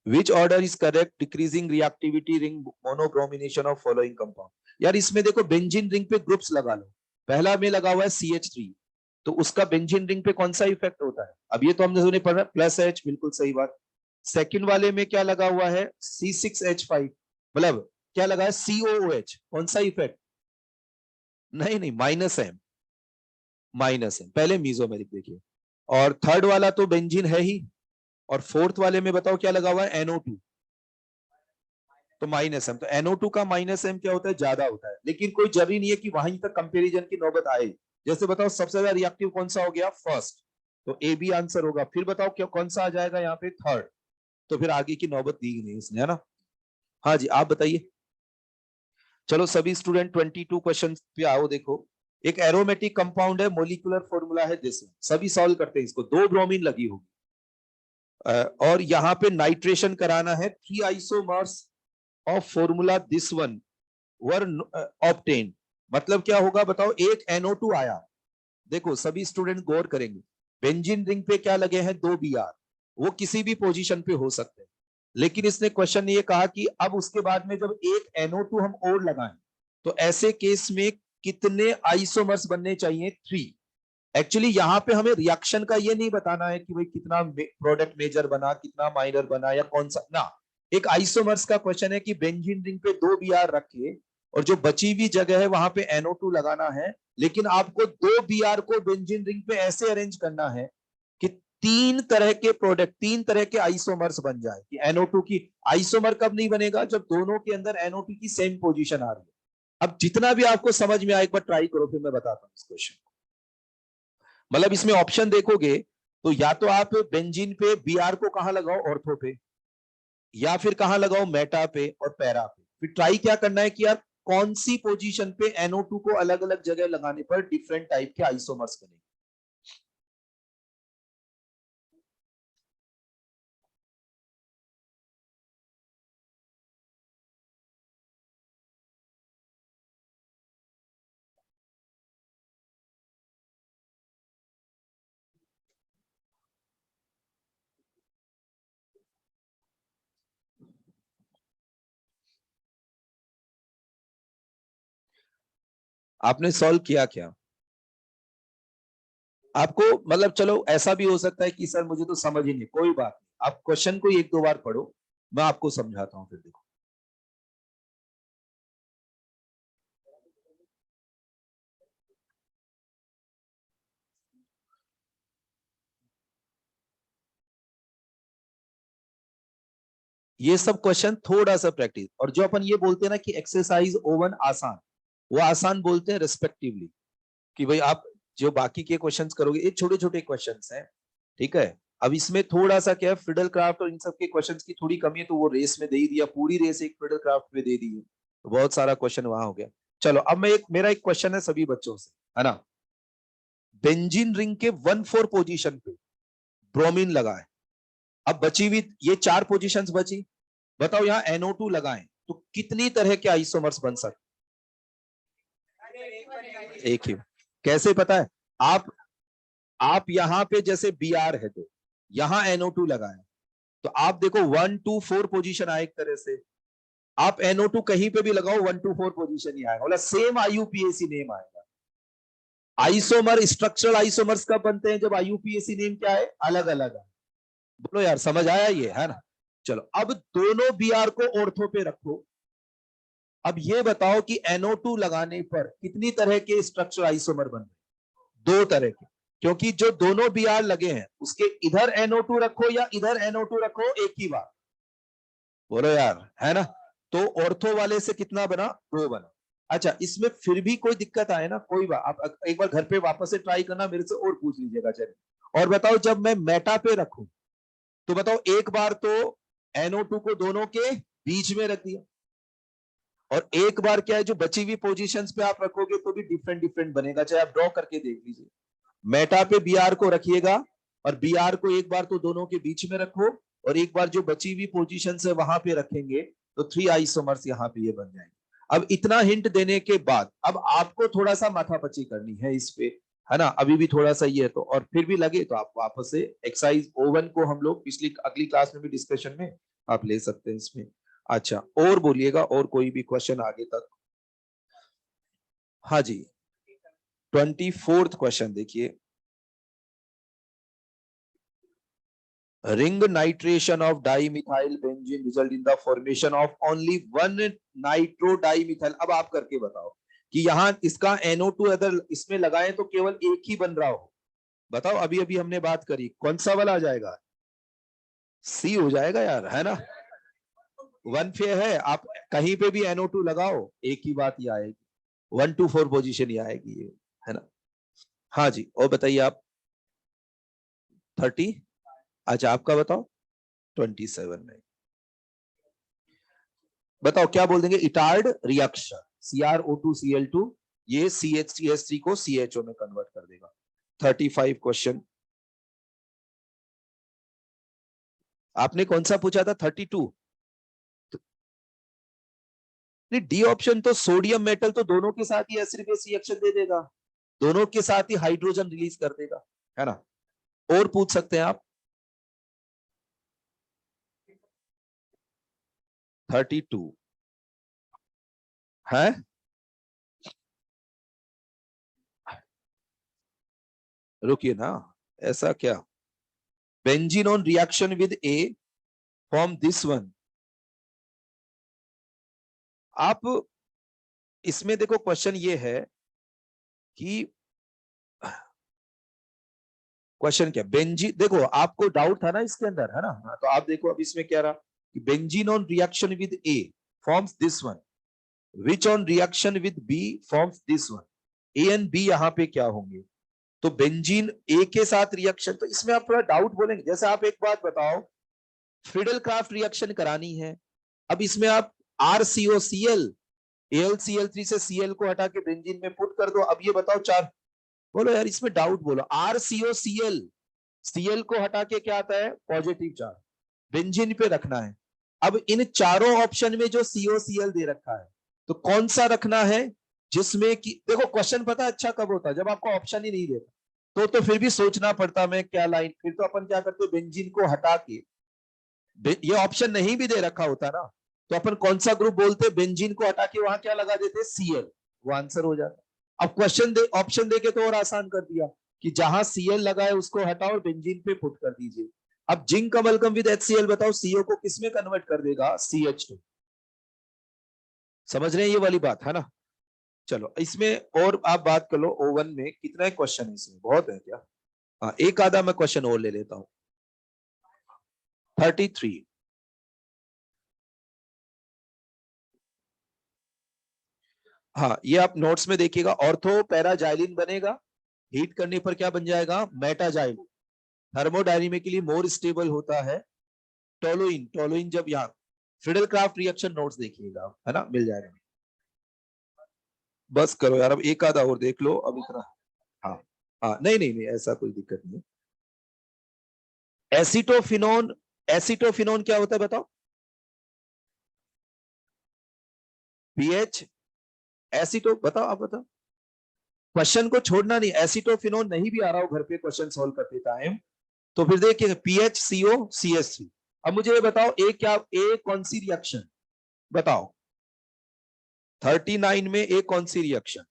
Which order is correct decreasing reactivity ring monobromination of following compound? यार इसमें देखो, बेंजीन रिंग पे ग्रुप्स लगा लो। पहला में लगा हुआ है CH3, तो उसका बेंजीन रिंग पे कौन सा इफेक्ट होता है? अब ये तो हमने सुने पढ़ा, +H, बिल्कुल सही बात। सेकंड वाले में क्या लगा हुआ है? C6H5, मतलब क्या लगा है? COOH, कौन सा इफेक्ट? नहीं नहीं, -M, -M पहले मीजोमेरिक देखिए। और थर्ड वाला तो बेंजीन है ही, और फोर्थ वाले में बताओ क्या लगा हुआ है? NO2, तो -M। तो NO2 का -M क्या होता है? ज्यादा होता है। लेकिन कोई जरूरी नहीं है कि वहीं तक कंपैरिजन की नौबत आए। जैसे बताओ सबसे ज्यादा रिएक्टिव कौन सा हो गया? फर्स्ट, तो ए बी आंसर होगा। फिर बताओ क्या कौन सा आ जाएगा यहाँ पे? थर्ड। तो फिर आगे की नौबत दी नहीं इसने, है ना। हाँ जी, आप बताइए। चलो सभी स्टूडेंट 22 क्वेश्चन पे आओ। देखो, एक एरोमेटिक कंपाउंड है, मोलिकुलर फॉर्मूला है दिस, सभी सॉल्व करते हैं इसको। 2 ब्रोमीन लगी होगी, और यहाँ पे नाइट्रेशन कराना है। 3 isomers of formula this one were obtained, मतलब क्या होगा बताओ? एक NO2 आया, देखो सभी स्टूडेंट गौर करेंगे, बेंजीन रिंग पे क्या लगे हैं? 2 Br, वो किसी भी पोजीशन पे हो सकते हैं। लेकिन इसने क्वेश्चन ये कहा कि अब उसके बाद में जब एक NO2 हम और लगाएं, तो ऐसे केस में कितने आइसोमर्स बनने चाहिए? 3। एक्चुअली यहाँ पे हमें रिएक्शन का ये नहीं बताना है कि भाई कितना प्रोडक्ट मेजर बना, कितना माइनर बना, या कौन सा ना। एक आइसोमर्स का क्वेश्चन है कि बेंजीन रिंग पे 2 Br रखे, और जो बची हुई जगह है वहां पे NO2 लगाना है, लेकिन आपको 2 Br को बेंजीन रिंग पे ऐसे अरेंज करना है कि 3 तरह के आइसोमर्स बन जाए कि NO2 की आइसोमर कब नहीं बनेगा, जब दोनों के अंदर NO2 की सेम पोजीशन आ रही है। अब जितना भी आपको समझ में आए एक बार ट्राई करो, फिर मैं बताता हूं इस क्वेश्चन को। मतलब इसमें ऑप्शन देखोगे तो या तो आप बेंजीन पे Br को कहां लगाओ, ऑर्थो पे, या फिर कहां लगाओ, मेटा पे और पैरा पे। फिर ट्राई क्या करना है कि यार कौन सी पोजीशन पे NO2 को अलग अलग जगह लगाने पर डिफरेंट टाइप के आइसोमर्स बनेंगे। आपने सॉल्व किया क्या? आपको मतलब चलो ऐसा भी हो सकता है कि सर मुझे तो समझ ही नहीं, कोई बात नहीं, आप क्वेश्चन को 1-2 बार पढ़ो, मैं आपको समझाता हूं। फिर देखो, ये सब क्वेश्चन थोड़ा सा प्रैक्टिस, और जो अपन ये बोलते हैं ना कि एक्सरसाइज ओवन आसान, वो आसान बोलते हैं रिस्पेक्टिवली, कि भाई आप जो बाकी के क्वेश्चंस करोगे ये छोटे छोटे क्वेश्चंस हैं, ठीक है। अब इसमें थोड़ा सा क्या है, फिडल क्राफ्ट और इन सब के क्वेश्चंस की थोड़ी कमी है, तो वो रेस में दे ही दिया, पूरी रेस एक फिडल क्राफ्ट में दे दी है, तो बहुत सारा क्वेश्चन वहां हो गया। चलो अब मेरा एक क्वेश्चन है सभी बच्चों से, है ना। बेंजीन रिंग के 1,4 पोजीशन पे ब्रोमीन लगा है, अब बची हुई ये 4 पोजीशंस बची, बताओ यहाँ NO2 लगाएं तो कितनी तरह के आइसोमर्स बन सकते? एक ही। कैसे पता है? आप यहां पे जैसे Br है तो यहां NO2 लगाएं, तो आप देखो 1-2-4 पोजीशन आए एक तरह से, आप NO2 कहीं पे भी लगाओ 1-2-4 पोजीशन ही आएगा, मतलब सेम IUPAC नेम आएगा। आइसोमर स्ट्रक्चरल आइसोमर्स कब बनते हैं, जब IUPAC नेम क्या है, अलग अलग है। बोलो यार समझ आया ये, है ना। चलो अब दोनों Br को ऑर्थो पे रखो, अब ये बताओ कि NO2 लगाने पर कितनी तरह के स्ट्रक्चर आइसोमर बन रहे? 2 तरह के, क्योंकि जो दोनों Br लगे हैं उसके इधर NO2 रखो या इधर NO2 रखो एक ही बात, बोलो यार, है ना। तो ऑर्थो वाले से कितना बना, 2 बना। अच्छा इसमें फिर भी कोई दिक्कत आए ना, कोई बात, आप एक बार घर पे वापस से ट्राई करना, मेरे से और पूछ लीजिएगा चलिए। और बताओ जब मैं मेटा पे रखूं तो बताओ, एक बार तो NO2 को दोनों के बीच में रख दिया, और एक बार क्या है जो बची हुई पोजीशंस पे आप रखोगे तो भी डिफरेंट डिफरेंट बनेगा, चाहे आप ड्रॉ करके देख लीजिए। मेटा पे Br को रखिएगा, और Br को एक बार तो दोनों के बीच में रखो, और एक बार जो बची हुई पोजीशन है वहां पे रखेंगे, तो 3 आइसोमर्स यहाँ पे ये बन जाएंगे। अब इतना हिंट देने के बाद अब आपको थोड़ा सा माथापच्ची करनी है इस पे, है ना, अभी भी थोड़ा सा ये है तो, और फिर भी लगे तो आप वापस से एक्सरसाइज ओवन को हम लोग पिछली अगली क्लास में भी डिस्कशन में आप ले सकते हैं इसमें। अच्छा और बोलिएगा, और कोई भी क्वेश्चन आगे तक? हाँ जी, 24th क्वेश्चन देखिए। Ring nitration of dimethyl benzene result in the formation of only one nitrodimethyl। अब आप करके बताओ कि यहां इसका NO2 अगर इसमें लगाए तो केवल एक ही बन रहा हो, बताओ। अभी अभी हमने बात करी, कौन सा वाला आ जाएगा? सी हो जाएगा यार, है ना। 1 पे है, आप कहीं पे भी NO2 लगाओ एक ही बात ही आएगी, 1-4 पोजीशन ही आएगी ये, है ना। हाँ जी, और बताइए आप। 30। अच्छा आपका बताओ। 27 में बताओ क्या बोल देंगे, इटार्ड रिएक्शन CrO2Cl2, ये CH3H3 को CHO में कन्वर्ट कर देगा। 35 क्वेश्चन आपने कौन सा पूछा था, 32? नहीं, डी ऑप्शन तो सोडियम मेटल तो दोनों के साथ ही एसिड बेस रिएक्शन दे देगा, दोनों के साथ ही हाइड्रोजन रिलीज कर देगा, है ना। और पूछ सकते हैं आप। 32 है। रुकिए ना, ऐसा क्या, benzene on reaction with A form this one. आप इसमें देखो क्वेश्चन ये है कि क्वेश्चन क्या, बेंजीन, देखो आपको डाउट था ना इसके अंदर, है ना? तो आप देखो अब इसमें क्या रहा कि benzene on reaction with A forms this one, which on reaction with B forms this one. A and B यहाँ पे क्या होंगे? तो बेंजीन ए के साथ रिएक्शन, तो इसमें आप थोड़ा डाउट बोलेंगे। जैसे आप एक बात बताओ, फ्रीडल क्राफ्ट रिएक्शन करानी है, अब इसमें आप RCOCl AlCl3 से Cl को हटा के बेंजीन में पुट कर दो। अब ये बताओ चार, बोलो यार इसमें डाउट बोलो। RCOCl, Cl को हटा के क्या आता है? पॉजिटिव चार्ज, बेंजीन पे रखना है। अब इन चारों ऑप्शन में जो COCl दे रखा है, तो कौन सा रखना है जिसमें कि, देखो क्वेश्चन पता अच्छा कब होता है, जब आपको ऑप्शन ही नहीं देता, तो फिर भी सोचना पड़ता मैं क्या लाइन, फिर तो अपन क्या करते, बेंजीन को हटा के, ये ऑप्शन नहीं भी दे रखा होता ना, तो अपन कौन सा ग्रुप बोलते, बेंजीन को हटा के वहां क्या लगा देते, Cl, वो आंसर हो जाता। अब क्वेश्चन दे, ऑप्शन देके तो और आसान कर दिया कि जहां Cl लगा है उसको हटाओ और बेंजीन पे पुट कर दीजिए। अब जिंक अमलगम विद HCl, बताओ CO को किसमें कन्वर्ट कर देगा? CH2। समझ रहे हैं ये वाली बात, है ना? चलो इसमें और आप बात कर लो, O1 में कितना क्वेश्चन है, इसमें बहुत है क्या? हाँ, एक आधा मैं क्वेश्चन और ले लेता हूं। 33, हाँ ये आप नोट्स में देखिएगा। ऑर्थो पैराजाइलिन बनेगा, हीट करने पर क्या बन जाएगा? मेटाजाइलिन। थर्मोडायनेमिकली मोर स्टेबल होता है टोलुइन। टोलुइन जब यहाँ, फ्रीडल क्राफ्ट रिएक्शन नोट्स देखिएगा, है ना, मिल जाएगा। बस करो यार, अब एक आधा और देख लो, अब इतना। हाँ हाँ, नहीं नहीं नहीं, ऐसा कोई दिक्कत नहीं। एसिटोफिनोन, एसिटोफिनोन क्या होता है बताओ? पीएच, एसिटो, बताओ आप बताओ। क्वेश्चन को छोड़ना नहीं, एसिटोफिनोन नहीं भी आ रहा हो घर पे क्वेश्चन सॉल्व करते टाइम, तो फिर देखिए PHCO CH3। अब मुझे ये बताओ, ए क्या, ए कौन सी रिएक्शन बताओ? 39 में ए कौन सी रिएक्शन?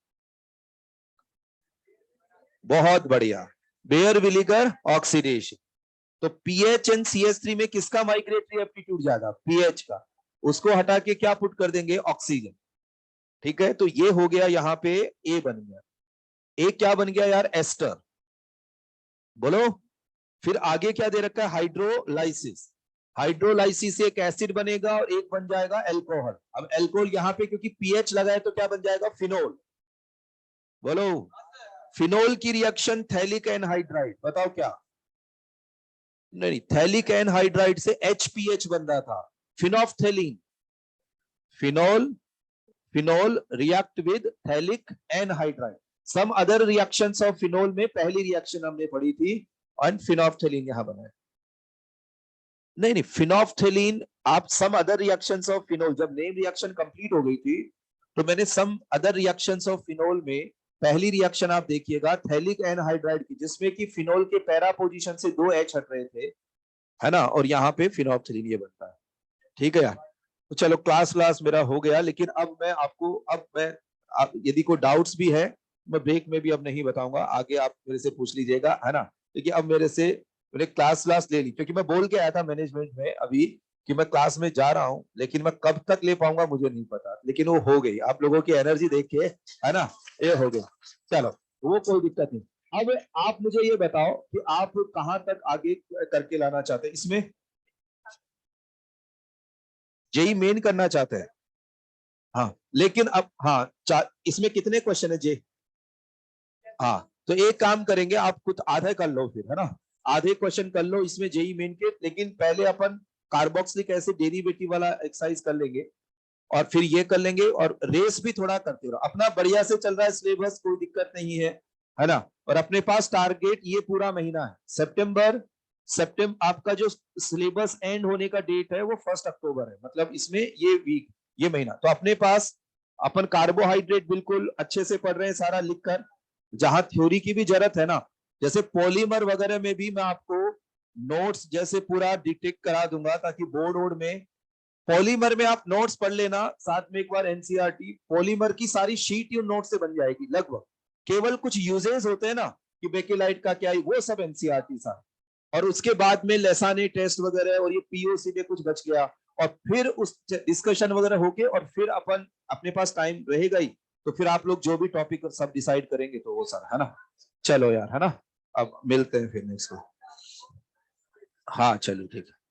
बहुत बढ़िया, बेयर विलीगर ऑक्सीडेशन। तो पीएच एंड CH3 में किसका माइग्रेटरी एप्टीट्यूड ज्यादा? पीएच का। उसको हटा के क्या पुट कर देंगे? ऑक्सीजन। ठीक है, तो ये हो गया यहाँ पे, ए बन गया। ए क्या बन गया यार? एस्टर। बोलो, फिर आगे क्या दे रखा है? हाइड्रोलाइसिस। हाइड्रोलाइसिस से एक एसिड बनेगा और एक बन जाएगा एल्कोहल। अब एल्कोहल यहाँ पे क्योंकि पीएच लगा है तो क्या बन जाएगा? फिनोल। बोलो, फिनोल की रिएक्शन थैलिक एनहाइड्राइड, बताओ क्या? नहीं, थैलिक एनहाइड्राइड से HPH बन रहा था, phenolphthalein. Phenol, phenol react with phthalic anhydride. Some other reactions of phenol में पहली रिएक्शन हमने पढ़ी थी, और फिनोफ्थेलिन यहां बना है। नहीं नहीं, फिनोफ्थेलिन, आप some other reactions of phenol, जब नेम रिएक्शन कंप्लीट हो गई थी तो मैंने some other reactions of phenol में पहली रिएक्शन आप देखिएगा थैलिक एनहाइड्राइड की, जिसमें कि फिनोल के पैरा पोजीशन से 2 H हट रहे थे, है ना, और यहाँ पे फिनोफ्थेलिन ये बनता है। ठीक है यार, तो चलो क्लास क्लास मेरा हो गया, लेकिन अब मैं आपको, अब मैं यदि कोई डाउट्स भी है, मैं ब्रेक में भी अब नहीं बताऊंगा, आगे आप मेरे से पूछ लीजिएगा, है ना? क्योंकि अब मेरे से, मैंने क्लास क्लास ले ली, क्योंकि मैं बोल के आया था मैनेजमेंट में अभी कि मैं क्लास में जा रहा हूं, लेकिन मैं कब तक ले पाऊंगा मुझे नहीं पता, लेकिन वो हो गई, आप लोगों की एनर्जी देख के, है ना, ये हो गई। चलो, वो कोई दिक्कत नहीं। अब आप मुझे ये बताओ कि आप कहां तक आगे करके लाना चाहते हैं इसमें? जेई मेन करना चाहते हैं? हाँ, लेकिन अब हाँ, इसमें कितने क्वेश्चन है जे? हाँ, तो एक काम करेंगे, आप खुद आधे कर लो फिर, है ना, आधे क्वेश्चन कर लो इसमें जेई मेन के, लेकिन पहले अपन कार्बोक्सिलिक एसिड डेरिवेटिव वाला एक्सरसाइज कर लेंगे, और फिर ये कर लेंगे, और रेस भी थोड़ा करते रहो अपना, बढ़िया से चल रहा है सिलेबस, कोई दिक्कत नहीं है ना? और अपने पास टारगेट ये पूरा महीना है सितंबर, आपका जो सिलेबस एंड होने का डेट है वो 1 अक्टूबर है, मतलब इसमें ये वीक, ये महीना, तो अपने पास अपन कार्बोहाइड्रेट बिल्कुल अच्छे से पढ़ रहे हैं सारा लिखकर, जहां थ्योरी की भी जरूरत है ना, जैसे पॉलीमर वगैरह में भी मैं आपको नोट्स जैसे पूरा डिटेक्ट करा दूंगा, ताकि बोर्ड वोर्ड में पॉलीमर में आप नोट्स पढ़ लेना, साथ में एक बार एनसीईआरटी पॉलीमर की सारी शीट ही उन नोट से बन जाएगी लगभग, केवल कुछ यूजेस होते हैं ना कि बेकेलाइट का क्या है, वो सब एनसीईआरटी सा, और उसके बाद में लेसाने टेस्ट वगैरह, और ये पीओसी में कुछ बच गया, और फिर उस डिस्कशन वगैरह होके, और फिर अपन, अपने पास टाइम रहेगा ही, तो फिर आप लोग जो भी टॉपिक सब डिसाइड करेंगे तो वो सर, है ना। चलो यार, है ना, अब मिलते हैं फिर नेक्स्ट। हाँ चलो ठीक है।